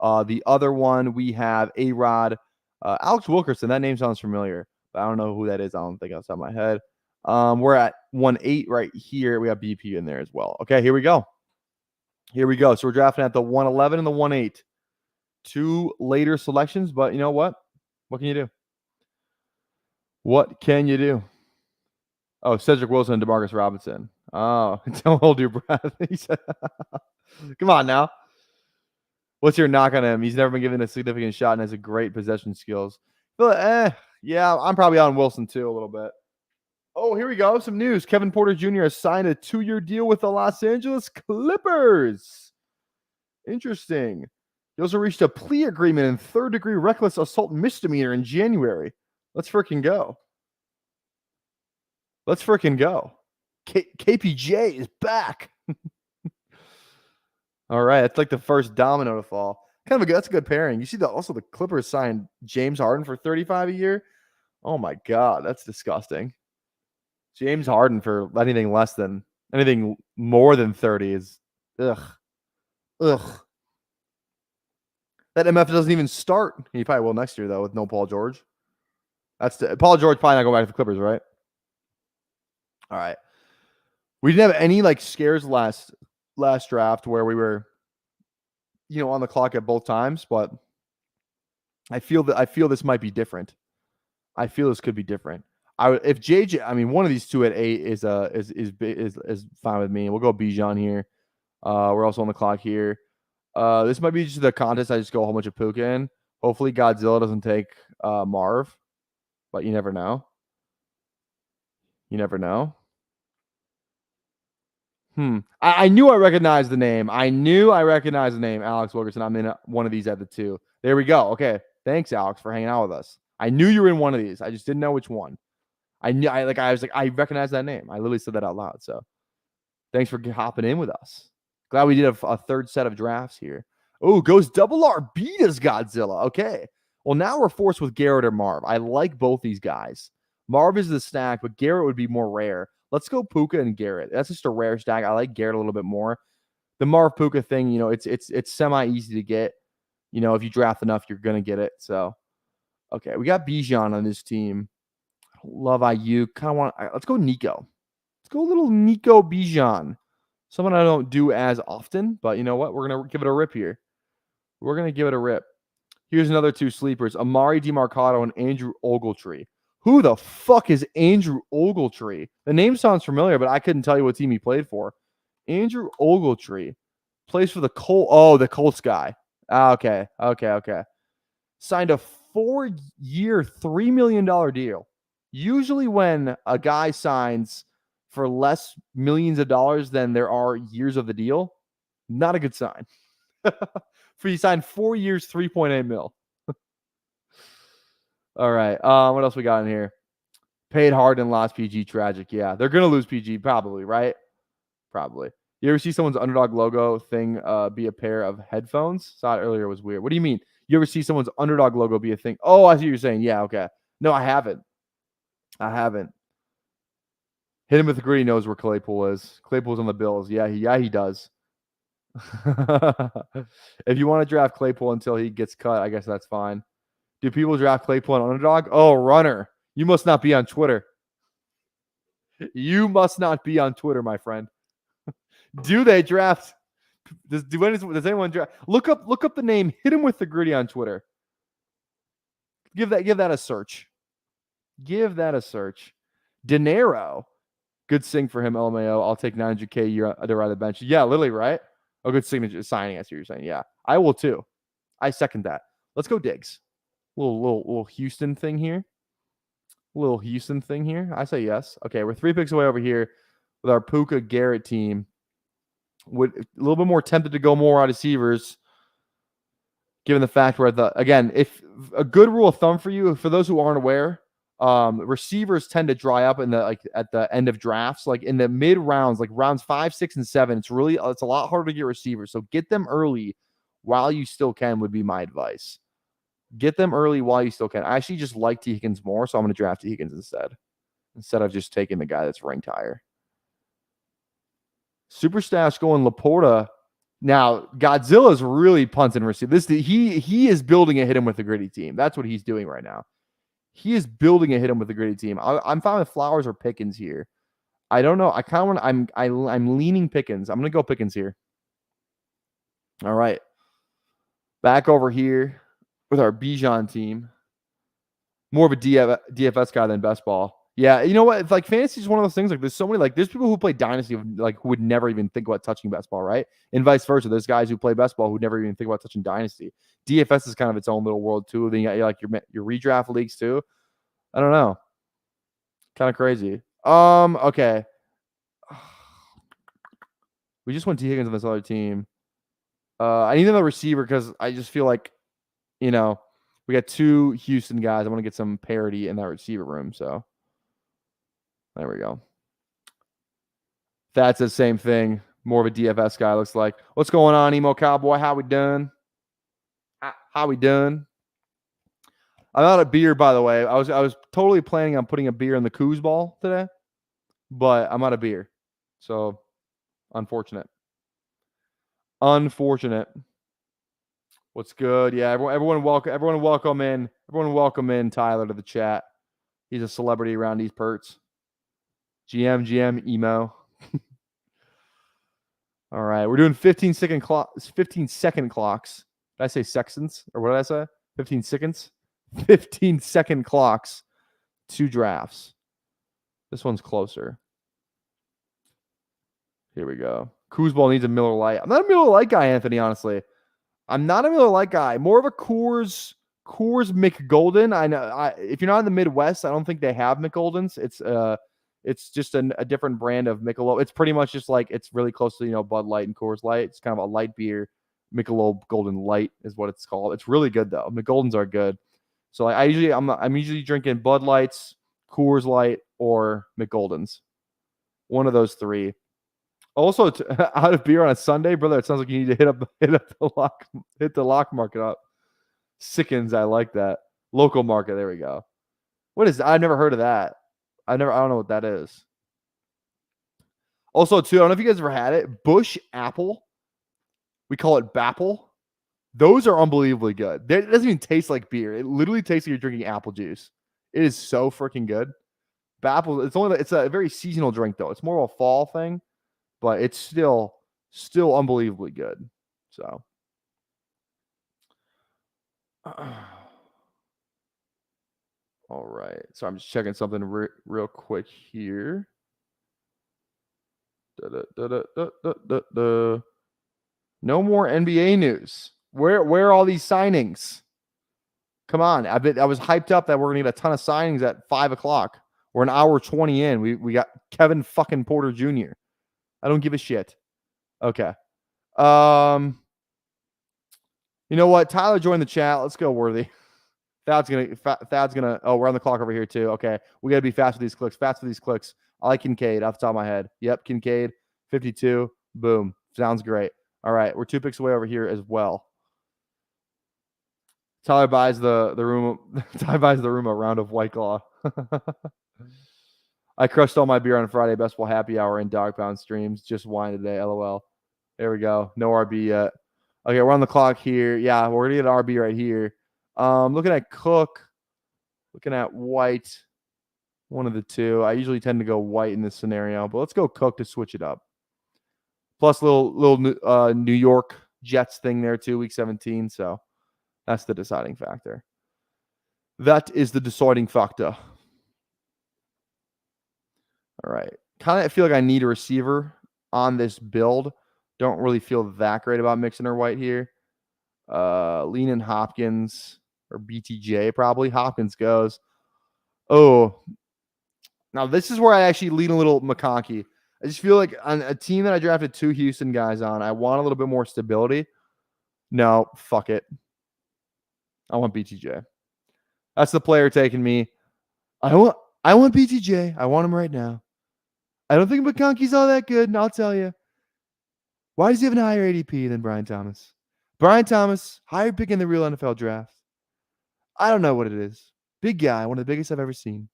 The other one, we have A-Rod, Alex Wilkerson. That name sounds familiar. But I don't know who that is. I don't think outside my head. We're at 1-8 right here. We have BP in there as well. Okay, here we go. Here we go. So we're drafting at the 111 and the 1-8. 2 later selections, but you know what? What can you do? What can you do? Oh, Cedric Wilson and DeMarcus Robinson. Oh, don't hold your breath. Come on now. What's your knock on him? He's never been given a significant shot and has a great possession skills. But yeah, I'm probably on Wilson too a little bit. Oh, here we go. Some news. Kevin Porter Jr. has signed a 2-year deal with the Los Angeles Clippers. Interesting. He also reached a plea agreement in third-degree reckless assault misdemeanor in January. Let's freaking go. Let's freaking go. KPJ is back. All right, that's like the first domino to fall. That's a good pairing. You see also the Clippers signed James Harden for $35 a year. Oh my God, that's disgusting. James Harden for anything more than 30 is ugh. That MF doesn't even start. He probably will next year though with no Paul George. Paul George probably not going back to the Clippers, right? All right. We didn't have any like scares last draft where we were, on the clock at both times, but I feel this might be different. I feel this could be different. If JJ, one of these two at 8 is fine with me. We'll go Bijan here. We're also on the clock here. This might be just the contest. I just go a whole bunch of Puka in. Hopefully Godzilla doesn't take Marv, but you never know. You never know. I knew I recognized the name. Alex Wilkerson. I'm in one of these at the 2. There we go. Okay. Thanks, Alex, for hanging out with us. I knew you were in one of these. I just didn't know which one. I recognize that name. I literally said that out loud. So thanks for hopping in with us. Glad we did a third set of drafts here. Oh, goes double R. Beat us, Godzilla. Okay. Well, now we're forced with Garrett or Marv. I like both these guys. Marv is the stack, but Garrett would be more rare. Let's go Puka and Garrett. That's just a rare stack. I like Garrett a little bit more. The Marv Puka thing, it's semi easy to get. If you draft enough, you're gonna get it. So, okay, we got Bijan on this team. Love IU. Let's go Nico. Let's go a little Nico Bijan. Someone I don't do as often, but you know what? We're gonna give it a rip here. We're gonna give it a rip. Here's another 2 sleepers: Amari DeMarcado and Andrew Ogletree. Who the fuck is Andrew Ogletree? The name sounds familiar, but I couldn't tell you what team he played for. Andrew Ogletree plays for the Colts. Oh, the Colts guy. Okay. Signed a 4-year, $3 million deal. Usually when a guy signs for less millions of dollars than there are years of the deal, not a good sign. He signed 4 years, 3.8 mil. All right. What else we got in here? Paid hard and lost PG. Tragic. Yeah, they're gonna lose PG probably, right? Probably. You ever see someone's Underdog logo thing be a pair of headphones? Saw it earlier. It was weird. What do you mean? You ever see someone's Underdog logo be a thing? Oh, I see what you're saying. Yeah. Okay. No, I haven't. Hit him with the gritty. Knows where Claypool is. Claypool's on the Bills. Yeah, he does. If you want to draft Claypool until he gets cut, I guess that's fine. Do people draft Claypool on Underdog? Oh, runner. You must not be on Twitter. You must not be on Twitter, my friend. Do they draft? Does anyone draft? Look up the name. Hit him with the gritty on Twitter. Give that a search. Give that a search. Dinero. Good sing for him, LMAO. I'll take 900K a year to ride the bench. Yeah, literally, right? A good signature signing. That's what you're saying. Yeah, I will too. I second that. Let's go Diggs. Little Houston thing here. I say yes. Okay, we're 3 picks away over here with our Puka Garrett team. Would a little bit more tempted to go more wide receivers, given the fact where if a good rule of thumb for you, for those who aren't aware, receivers tend to dry up at the end of drafts, like in the mid rounds, like rounds 5, 6, and 7. It's a lot harder to get receivers. So get them early while you still can would be my advice. Get them early while you still can. I actually just like T. Higgins more, so I'm going to draft T. Higgins instead of just taking the guy that's ranked higher. Super Stash going Laporta. Now, Godzilla's really punting receiver. He is building a hit him with the gritty team. That's what he's doing right now. He is building a hit him with a gritty team. I'm fine with Flowers or Pickens here. I don't know. I kind of want. I'm leaning Pickens. I'm gonna go Pickens here. All right. Back over here with our Bijan team. More of a DFS guy than best ball. Yeah, you know what? It's like fantasy is one of those things. Like there's so many. Like there's people who play dynasty who would never even think about touching best ball, right? And vice versa. There's guys who play best ball who never even think about touching dynasty. DFS is kind of its own little world too. Then you got like your redraft leagues too. I don't know. Kind of crazy. Okay. We just went T. Higgins on this other team. I need another receiver because I just feel like, we got 2 Houston guys. I want to get some parity in that receiver room. So there we go. That's the same thing. More of a DFS guy, looks like. What's going on, Emo Cowboy? How we done? How we done? I'm out of beer, by the way. I was totally planning on putting a beer in the Coos ball today, but I'm out of beer. So unfortunate. What's good? Yeah, everyone welcome in Tyler to the chat. He's a celebrity around these perts. GM, emo. All right, we're doing 15-second clocks. Did I say seconds or what did I say? 15 seconds. 15-second clocks. 2 drafts. This one's closer. Here we go. Koosball needs a Miller Lite. I'm not a Miller Lite guy, Anthony. Honestly, I'm not a Miller Lite guy. More of a Coors McGolden. I know. If you're not in the Midwest, I don't think they have McGoldens. It's just a different brand of Michelob. It's pretty much just like it's really close to Bud Light and Coors Light. It's kind of a light beer. Michelob Golden Light is what it's called. It's really good though. McGoldens are good. So like I'm usually drinking Bud Lights, Coors Light, or McGoldens. One of those 3. Also, out of beer on a Sunday, brother. It sounds like you need to hit the lock market up. Sickens, I like that. Local market. There we go. What is that? I've never heard of that. I don't know what that is. Also, too, I don't know if you guys ever had it. Bush apple. We call it Bapple. Those are unbelievably good. It doesn't even taste like beer. It literally tastes like you're drinking apple juice. It is so freaking good. Bapple. It's a very seasonal drink though. It's more of a fall thing, but it's still unbelievably good. So. All right. So I'm just checking something real quick here. No more NBA news. Where are all these signings? Come on. I was hyped up that we're gonna get a ton of signings at 5:00. We're an hour 20 in. We got Kevin fucking Porter Jr. I don't give a shit. Okay. You know what? Tyler joined the chat. Let's go, Worthy. Thad's gonna. Oh, we're on the clock over here too. Okay, we gotta be fast with these clicks. I like Kincaid off the top of my head. Yep, Kincaid, 52. Boom. Sounds great. All right, we're 2 picks away over here as well. Tyler buys the room. Tyler buys the room a round of White Claw. I crushed all my beer on Friday. Best Ball happy hour and Dog Pound streams. Just wine today. LOL. There we go. No RB yet. Okay, we're on the clock here. Yeah, we're gonna get an RB right here. Looking at Cook, looking at White, one of the 2. I usually tend to go White in this scenario, but let's go Cook to switch it up. Plus little New York Jets thing there too, week 17. So that's the deciding factor. That is the deciding factor. All right. Kind of feel like I need a receiver on this build. Don't really feel that great about Mixon or White here. Lean in Hopkins or BTJ probably. Hopkins goes. Oh, now this is where I actually lean a little McConkey. I just feel like on a team that I drafted 2 Houston guys on, I want a little bit more stability. No, fuck it. I want BTJ. That's the player taking me. I want BTJ. I want him right now. I don't think McConkey's all that good, and I'll tell you. Why does he have an higher ADP than Brian Thomas? Brian Thomas, higher pick in the real NFL draft. I don't know what it is. Big guy, one of the biggest I've ever seen.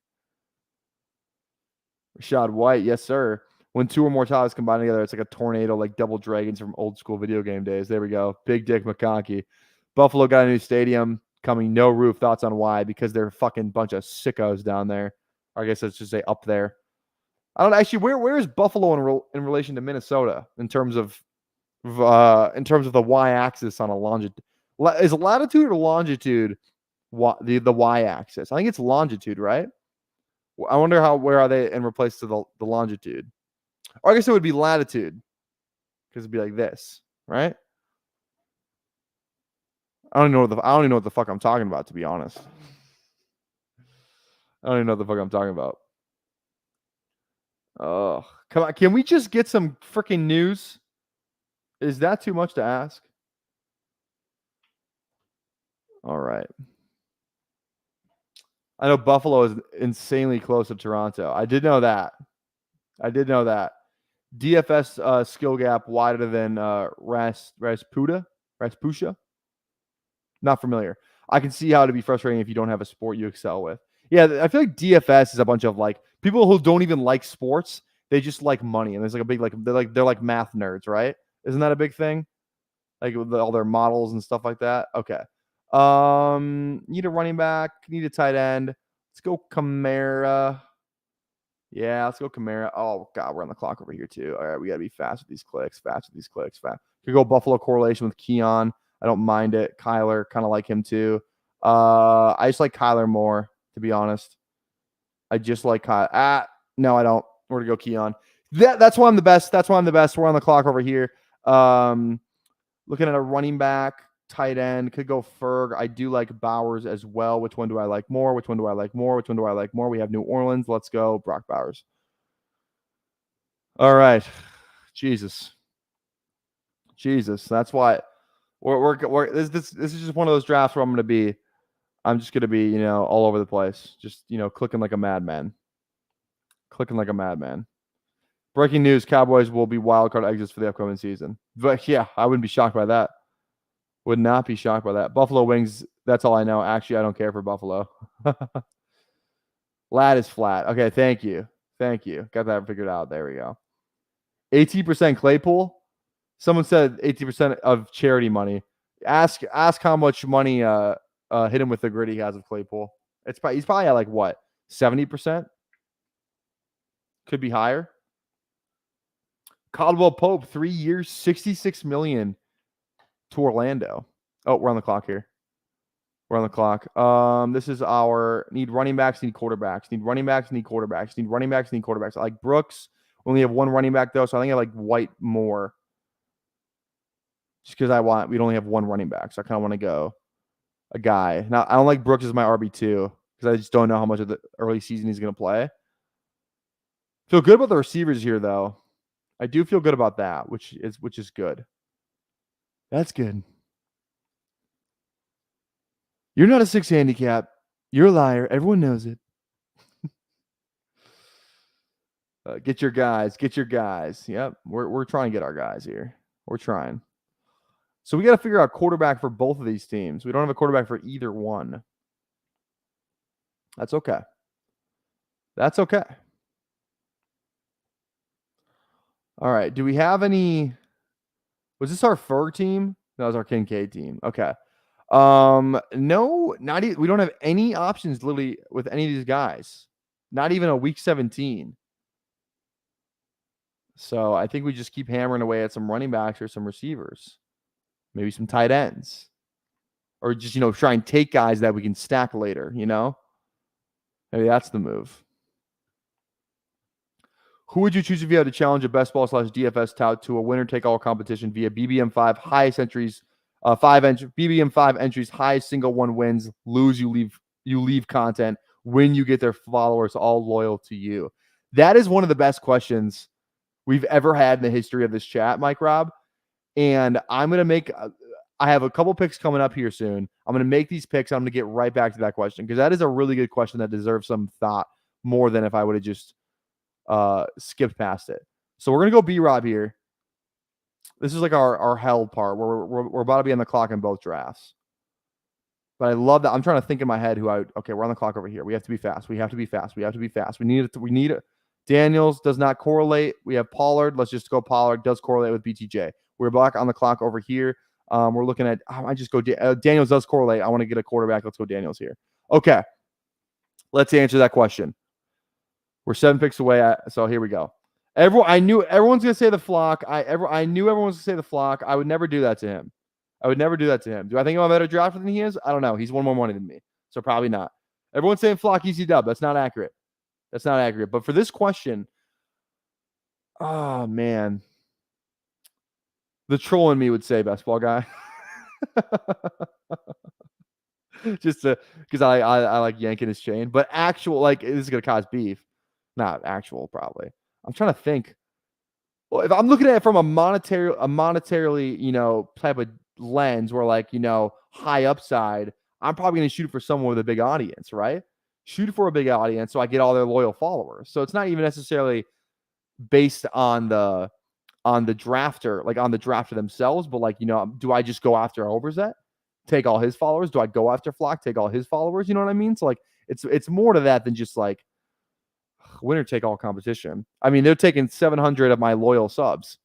Rashad White, yes, sir. When 2 or more titles combine together, it's like a tornado, like double dragons from old school video game days. There we go. Big Dick McConkey. Buffalo got a new stadium. coming. No roof. Thoughts on why? Because they're a fucking bunch of sickos down there. Or I guess let's just say up there. I don't actually. Where is Buffalo in relation to Minnesota in terms of the y-axis on a longitude? Is latitude or longitude the y-axis? I think it's longitude, right? I wonder where are they in replace to the longitude? Or I guess it would be latitude because it'd be like this, right? I don't even know what the fuck I'm talking about, to be honest. I don't even know what the fuck I'm talking about. Oh, come on. Can we just get some freaking news? Is that too much to ask? All right. I know Buffalo is insanely close to Toronto. I did know that. DFS skill gap wider than Rasputia. Not familiar. I can see how it'd be frustrating if you don't have a sport you excel with. Yeah, I feel like DFS is a bunch of like people who don't even like sports. They just like money, and there's like a big they're like math nerds, right? Isn't that a big thing? Like with all their models and stuff like that. Okay. Need a running back. Need a tight end. Let's go Kamara. Yeah, let's go Kamara. Oh God, we're on the clock over here too. All right, we gotta be fast with these clicks. Fast. Could go Buffalo correlation with Keon. I don't mind it. Kyler, kind of like him too. I just like Kyler more, to be honest. I just like Kyler. No, I don't. We're gonna go Keon. That's why I'm the best. We're on the clock over here. Looking at a running back, tight end, could go Ferg. I do like Bowers as well. Which one do I like more? We have New Orleans. Let's go Brock Bowers. All right. Jesus. That's why this is just one of those drafts where I'm just gonna be, all over the place. Just, clicking like a madman. Breaking news, Cowboys will be wildcard exits for the upcoming season. But yeah, I wouldn't be shocked by that. Would not be shocked by that. Buffalo wings, that's all I know. Actually, I don't care for Buffalo. Lad is flat. Okay, thank you. Got that figured out. There we go. 18% Claypool. Someone said 18% of charity money. Ask how much money hit him with the grid he has of Claypool. He's probably at like what? 70%? Could be higher. Caldwell Pope, 3 years, $66 million to Orlando. Oh, we're on the clock here. This is our need running backs, need quarterbacks. I like Brooks. We only have one running back though, so I think I like White more. Just because we'd only have one running back, so I kind of want to go a guy. Now I don't like Brooks as my RB2 because I just don't know how much of the early season he's going to play. Feel good about the receivers here though. I do feel good about that, which is good. That's good. You're not a 6 handicap. You're a liar. Everyone knows it. Get your guys. Yep, we're trying to get our guys here. We're trying. So we got to figure out quarterback for both of these teams. We don't have a quarterback for either one. That's okay. All right. Do we have any? Was this our Ferg team? That was our Kincaid team. Okay. No, we don't have any options literally with any of these guys. Not even a week 17. So I think we just keep hammering away at some running backs or some receivers. Maybe some tight ends. Or just, try and take guys that we can stack later, Maybe that's the move. Who would you choose if you had to challenge a best ball / DFS tout to a winner-take-all competition via BBM5 highest entries, BBM5 entries, highest single one wins, lose you leave content, win you get their followers all loyal to you? That is one of the best questions we've ever had in the history of this chat, Mike Rob. And I'm going to I have a couple picks coming up here soon. I'm going to make these picks. I'm going to get right back to that question because that is a really good question that deserves some thought more than if I would have just skipped past it. So we're going to go B-Rob here. This is like our hell part where we're about to be on the clock in both drafts. But I love that. I'm trying to think in my head okay, we're on the clock over here. We have to be fast. We need it. Daniels does not correlate. We have Pollard. Let's just go Pollard. Does correlate with BTJ. We're back on the clock over here. We're looking at, I might just go, Daniels does correlate. I want to get a quarterback. Let's go Daniels here. Okay. Let's answer that question. We're 7 picks away. So here we go. I knew everyone's going to say the flock. I knew everyone was going to say the flock. I would never do that to him. Do I think I'm a better drafter than he is? I don't know. He's won more money than me. So probably not. Everyone's saying flock, easy dub. That's not accurate. But for this question, oh, man. The troll in me would say best ball guy. Just because I like yanking his chain. But actual, like, this is going to cause beef. Not actual, probably. I'm trying to think. Well, if I'm looking at it from a monetarily, type of lens where, like, high upside, I'm probably going to shoot for someone with a big audience, right? Shoot for a big audience so I get all their loyal followers. So it's not even necessarily based on the drafter, like on the drafter themselves, but like, do I just go after Overzet, take all his followers? Do I go after Flock, take all his followers? You know what I mean? So like, it's more to that than just like winner take all competition. I mean, they're taking 700 of my loyal subs,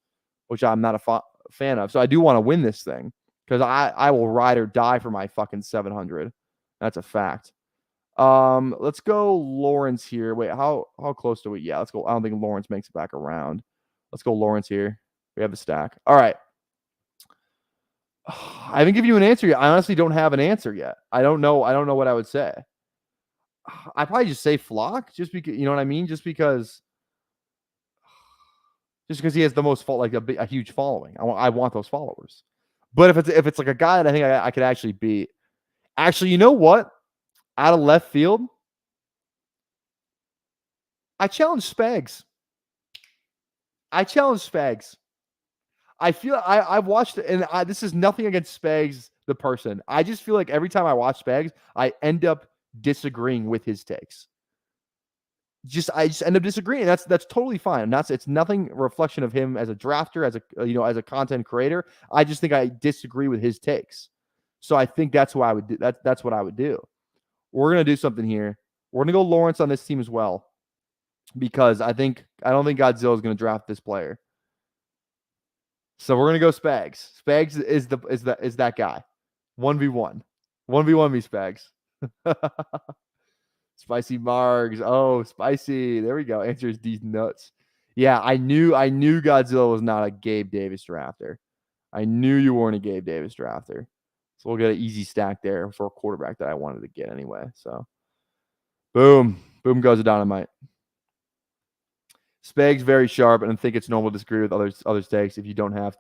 which I'm not a fan of. So I do want to win this thing because I will ride or die for my fucking 700. That's a fact. Let's go Lawrence here. Wait, how close do we? Yeah, let's go. I don't think Lawrence makes it back around. Let's go Lawrence here. We have the stack. All right. I haven't given you an answer yet. I honestly don't have an answer yet. I don't know what I would say. I probably just say Flock, just because, you know what I mean? Just because he has the most a huge following. I want those followers. But if it's like a guy that I think I could actually beat. Actually, you know what? Out of left field, I challenge Spags. I feel I've watched it, and this is nothing against Spags, the person. I just feel like every time I watch Spags, I end up disagreeing with his takes. I just end up disagreeing. That's totally fine. It's nothing reflection of him as a drafter, as a content creator. I just think I disagree with his takes. So I think that's what I would do. That's what I would do. We're gonna do something here. We're gonna go Lawrence on this team as well, because I don't think Godzilla is gonna draft this player. So we're gonna go Spags. Spags is that guy. 1v1 me, Spags. Spicy Margs. Oh, spicy. There we go. Answer is these nuts. Yeah, I knew Godzilla was not a Gabe Davis drafter. I knew you weren't a Gabe Davis drafter. So we'll get an easy stack there for a quarterback that I wanted to get anyway. So boom goes the dynamite. Spags very sharp, and I think it's normal to disagree with others takes if you don't have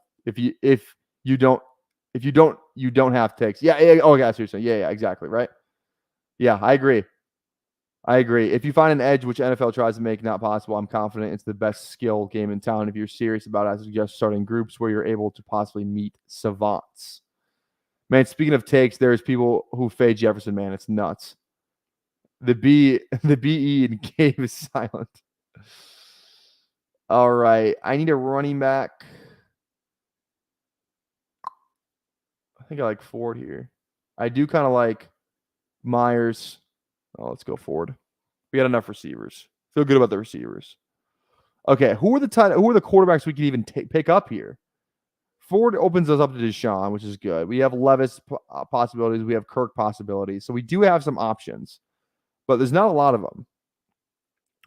takes. Yeah. Oh, yeah, seriously. Yeah, exactly. Right. Yeah, I agree. If you find an edge, which NFL tries to make not possible, I'm confident it's the best skill game in town. If you're serious about it, I suggest starting groups where you're able to possibly meet savants. Man, speaking of takes, there's people who fade Jefferson, man. It's nuts. The BE in Gabe is silent. All right. I need a running back. I think I like Ford here. I do kind of like Myers. Oh, let's go Ford. We got enough receivers. Feel good about the receivers. Okay, who are the quarterbacks we can even pick up here? Ford opens us up to Deshaun, which is good. We have Levis possibilities. We have Kirk possibilities. So we do have some options, but there's not a lot of them.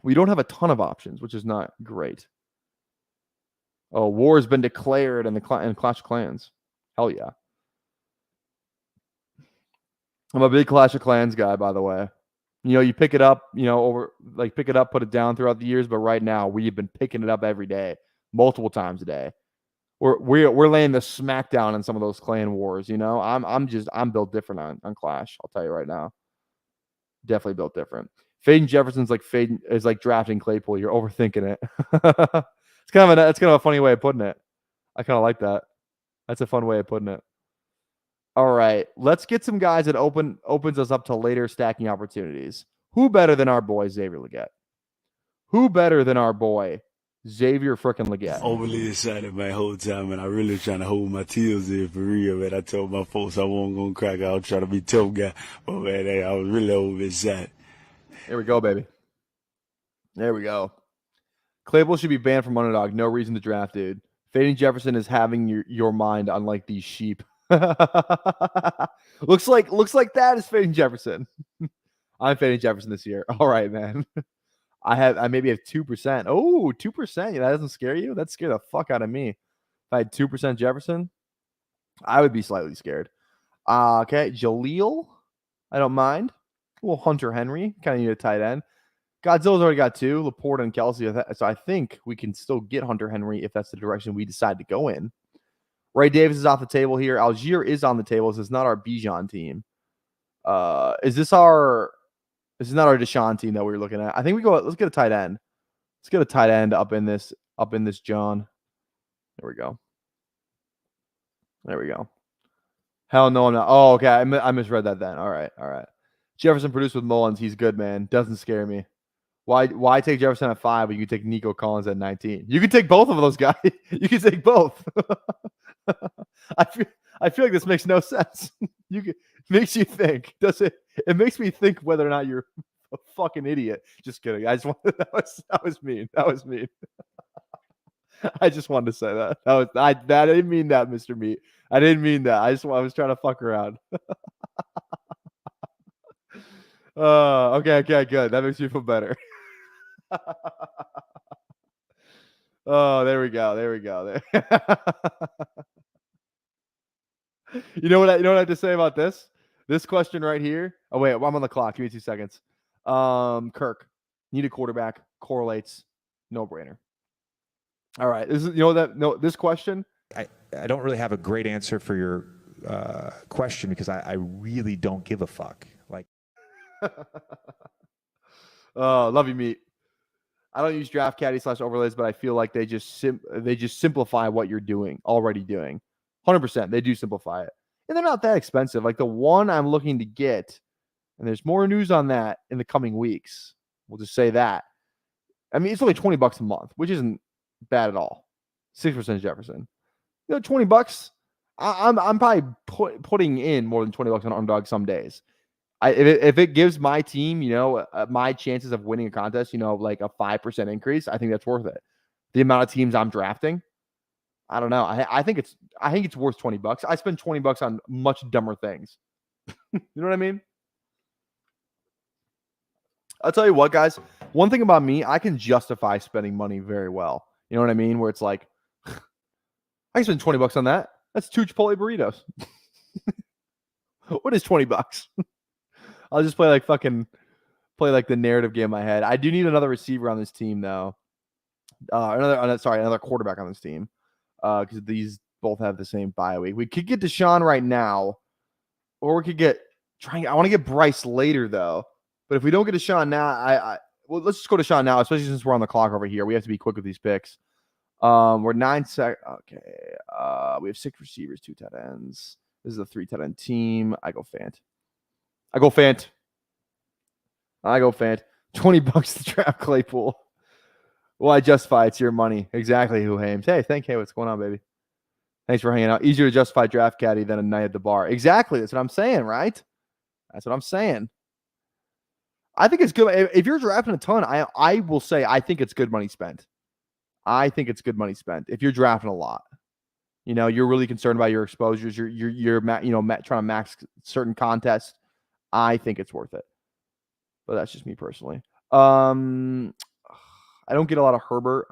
We don't have a ton of options, which is not great. Oh, war has been declared in Clash of Clans. Hell yeah. I'm a big Clash of Clans guy, by the way. You pick it up, pick it up, put it down throughout the years. But right now, we've been picking it up every day, multiple times a day. We're laying the smackdown on some of those clan wars. I'm built different on Clash. I'll tell you right now, definitely built different. Fading Jefferson's like drafting Claypool. You're overthinking it. It's kind of a funny way of putting it. I kind of like that. That's a fun way of putting it. All right, let's get some guys that opens us up to later stacking opportunities. Who better than our boy Xavier Legette? Who better than our boy Xavier frickin' Legette? Overly excited my whole time, and I really trying to hold my tears in for real, man. I told my folks I wasn't gonna crack out, try to be tough guy, but man, I was really over excited. Here we go, baby. There we go. Claypool should be banned from Underdog. No reason to draft, dude. Fading Jefferson is having your mind, unlike these sheep. looks like that is fading Jefferson. I'm fading Jefferson this year. All right, man. I maybe have 2%. Oh, 2%. Yeah, that doesn't scare you? That scared the fuck out of me. If I had 2% Jefferson, I would be slightly scared. Okay, Jaleel. I don't mind. Well, Hunter Henry. Kind of need a tight end. Godzilla's already got 2. Laporte and Kelsey. So I think we can still get Hunter Henry if that's the direction we decide to go in. Ray Davis is off the table here. Algier is on the table. This is not our Bijan team. Is this not our Deshaun team that we were looking at? I think let's get a tight end. Let's get a tight end up in this John. There we go. Hell no, I'm not. Oh, okay. I misread that then. All right. Jefferson produced with Mullins. He's good, man. Doesn't scare me. Why take Jefferson at 5 when you can take Nico Collins at 19? You can take both of those guys. You can take both. I feel like this makes no sense. Makes you think. Does it? It makes me think whether or not you're a fucking idiot. Just kidding. I just wanted that was mean. I just wanted to say that. I didn't mean that, Mr. Meat. I didn't mean that. I was trying to fuck around. Okay, good. That makes me feel better. Oh, there we go. You know what I have to say about this? This question right here. Oh, wait, I'm on the clock. Give me 2 seconds. Kirk, need a quarterback, correlates, no brainer. All right. This question. I don't really have a great answer for your question because I really don't give a fuck. Like, oh, love you, Meat. I don't use Draft Caddy / overlays, but I feel like they just simplify what you're already doing. 100%. They do simplify it. And they're not that expensive. Like the one I'm looking to get, and there's more news on that in the coming weeks. We'll just say that. I mean, it's only $20 a month, which isn't bad at all. 6% Jefferson. $20. I'm probably putting in more than $20 on Underdog some days. If it gives my team, my chances of winning a contest, like a 5% increase, I think that's worth it. The amount of teams I'm drafting, I don't know. I think it's worth $20. I spend $20 on much dumber things. You know what I mean? I'll tell you what, guys. One thing about me, I can justify spending money very well. You know what I mean? Where it's like, I can spend $20 on that. That's 2 Chipotle burritos. What is $20? I'll just play like the narrative game in my head. I do need another receiver on this team, though. Another quarterback on this team. Because these both have the same bye week. We could get Deshaun right now, or we could I want to get Bryce later, though. But if we don't get Deshaun now, well, let's just go to Deshaun now, especially since we're on the clock over here. We have to be quick with these picks. We're 9 sec. Okay. We have 6 receivers, 2 tight ends. This is a 3 tight end team. I go Fant. $20 to draft Claypool. Well, I justify it's your money. Exactly, who Hames. Hey, what's going on, baby? Thanks for hanging out. Easier to justify Draft Caddy than a night at the bar. Exactly. That's what I'm saying, right? That's what I'm saying. I think it's good. If you're drafting a ton, I will say I think it's good money spent. If you're drafting a lot. You're really concerned about your exposures. You're trying to max certain contests. I think it's worth it. But that's just me personally. I don't get a lot of Herbert.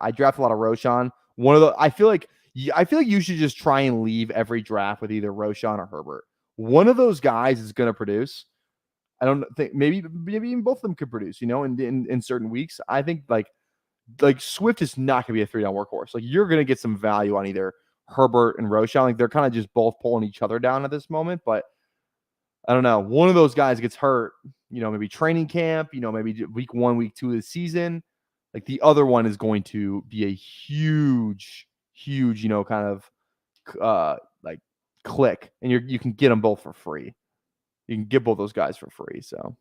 I draft a lot of Roshan. I feel like you should just try and leave every draft with either Roshan or Herbert. One of those guys is going to produce. I don't think maybe even both of them could produce, in certain weeks. I think like Swift is not going to be a 3-down workhorse. Like you're going to get some value on either Herbert and Roshan. Like they're kind of just both pulling each other down at this moment, but I don't know. One of those guys gets hurt, maybe training camp, maybe week 1, week 2 of the season. Like the other one is going to be a huge, kind of like click, and you can get them both for free. You can get both those guys for free. So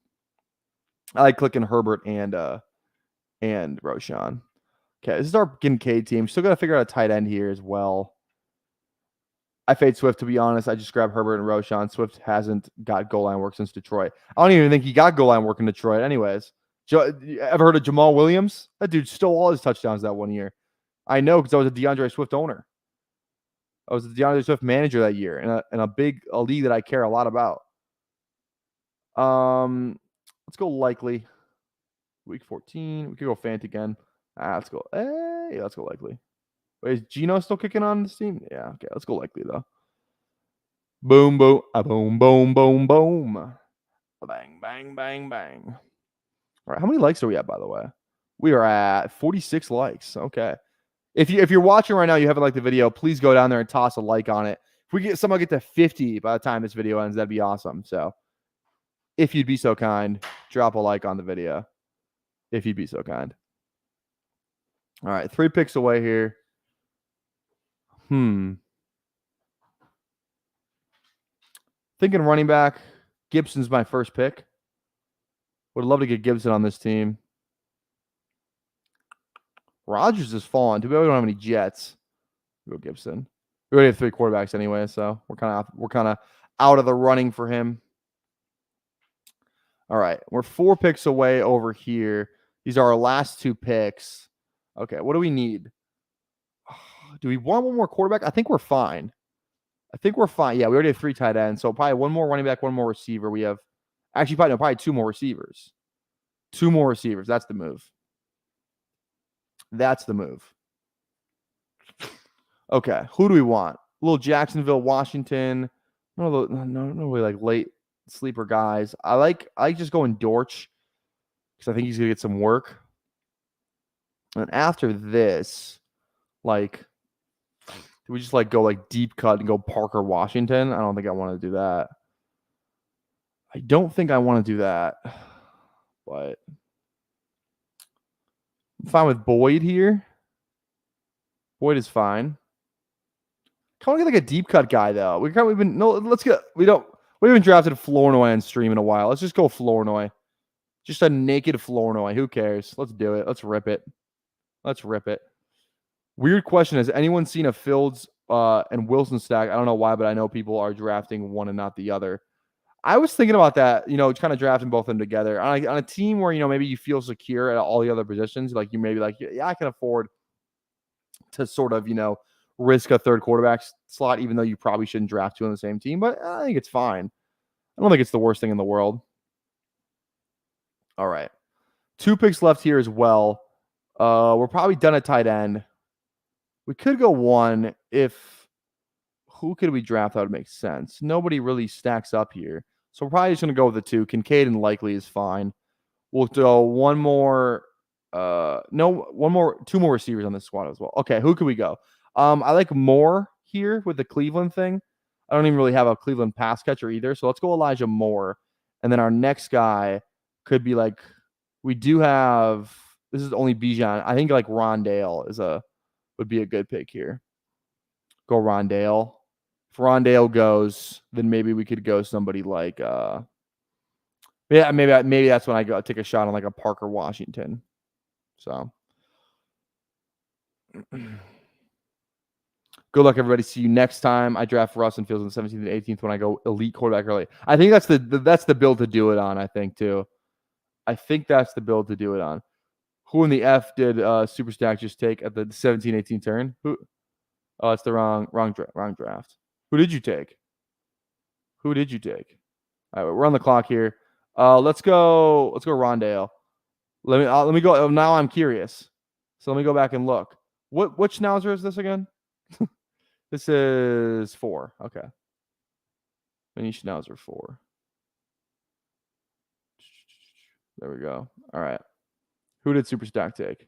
I like clicking Herbert and Roshan. Okay, this is our Kincaid team. Still got to figure out a tight end here as well. I fade Swift, to be honest. I just grabbed Herbert and Roshan. Swift hasn't got goal line work since Detroit. I don't even think he got goal line work in Detroit anyways. Ever heard of Jamal Williams? That dude stole all his touchdowns that one year. I know because I was a DeAndre Swift owner. I was the DeAndre Swift manager that year in a league that I care a lot about. Let's go likely. Week 14. We could go Fant again. Let's go. Hey, let's go likely. Wait, is Geno still kicking on this team? Yeah, okay. Let's go likely though. Boom, boom, boom, boom, boom, boom. Bang, bang, bang, bang. All right, how many likes are we at, by the way? We are at 46 likes. Okay. If you're watching right now, you haven't liked the video, please go down there and toss a like on it. If we somehow get to 50 by the time this video ends, that'd be awesome. So if you'd be so kind, drop a like on the video. If you'd be so kind. All right, 3 picks away here. Thinking running back. Gibson's my first pick. Would love to get Gibson on this team. Rodgers has fallen. Too bad we don't have any Jets. We'll go Gibson. We already have 3 quarterbacks anyway, so we're kind of out of the running for him. All right, we're 4 picks away over here. These are our last 2 picks. Okay, what do we need? Do we want one more quarterback? I think we're fine. Yeah, we already have 3 tight ends, so probably one more running back, one more receiver. We have actually probably 2 more receivers. 2 more receivers. That's the move. Okay, who do we want? Little Jacksonville, Washington. No, really like late sleeper guys. I like just going Dortch because I think he's gonna get some work. And after this, like, do we just like go like deep cut and go Parker Washington? I don't think I want to do that. I don't think I want to do that, but I'm fine with Boyd here. Boyd is fine. Kind of get like a we haven't drafted Flournoy on stream in a while. Let's just go Flournoy. Just a naked Flournoy. Who cares? Let's do it. Let's rip it. Weird question. Has anyone seen a Fields and Wilson stack? I don't know why, but I know people are drafting one and not the other. I was thinking about that, kind of drafting both of them together. On a team where, maybe you feel secure at all the other positions, like you maybe like, yeah, I can afford to sort of, risk a third quarterback slot, even though you probably shouldn't draft 2 on the same team. But I think it's fine. I don't think it's the worst thing in the world. All right. 2 picks left here as well. We're probably done at tight end. We could go 1 if who could we draft that would make sense? Nobody really stacks up here. So we're probably just going to go with the 2. Kincaid and Likely is fine. We'll do 1 more. 2 more receivers on this squad as well. Okay, who could we go? I like Moore here with the Cleveland thing. I don't even really have a Cleveland pass catcher either. So let's go Elijah Moore. And then our next guy could be like, we do have, this is only Bijan. I think like Rondale would be a good pick here. Go Rondale. If Rondale goes, then maybe we could go somebody like, maybe that's when I go take a shot on like a Parker Washington. So good luck, everybody. See you next time. I draft Russ and Fields on the 17th and 18th when I go elite quarterback early. I think that's the build to do it on, I think, too. I think that's the build to do it on. Who in the F did Superstack just take at the 17-18 turn? Who? Oh, it's the wrong draft. Who did you take? All right, we're on the clock here. Let's go Rondale. Let me go. Now I'm curious. So let me go back and look. Which schnauzer is this again? This is 4. Okay. Mini schnauzer 4. There we go. All right. Who did Superstack take?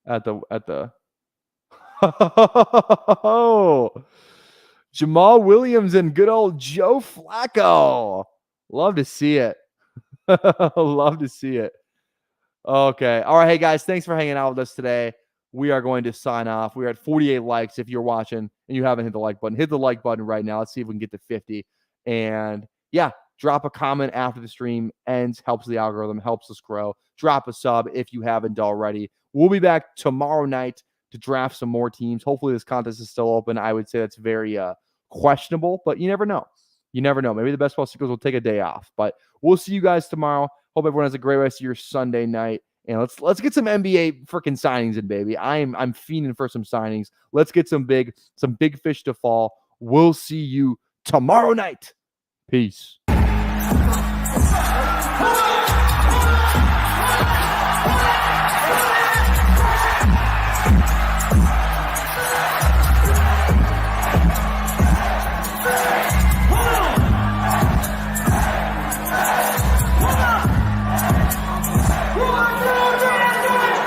At the Jamal Williams and good old Joe Flacco. Love to see it. Love to see it. Okay. All right. Hey, guys, thanks for hanging out with us today. We are going to sign off. We're at 48 likes. If you're watching and you haven't hit the like button, hit the like button right now. Let's see if we can get to 50. And yeah, drop a comment after the stream ends. Helps the algorithm, helps us grow. Drop a sub if you haven't already. We'll be back tomorrow night to draft some more teams. Hopefully this contest is still open. I would say that's very questionable, but you never know. Maybe the best ball seekers will take a day off. But we'll see you guys tomorrow. Hope everyone has a great rest of your Sunday night. And let's get some NBA freaking signings in, baby. I'm fiending for some signings. Let's get some big fish to fall. We'll see you tomorrow night. Peace.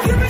Give me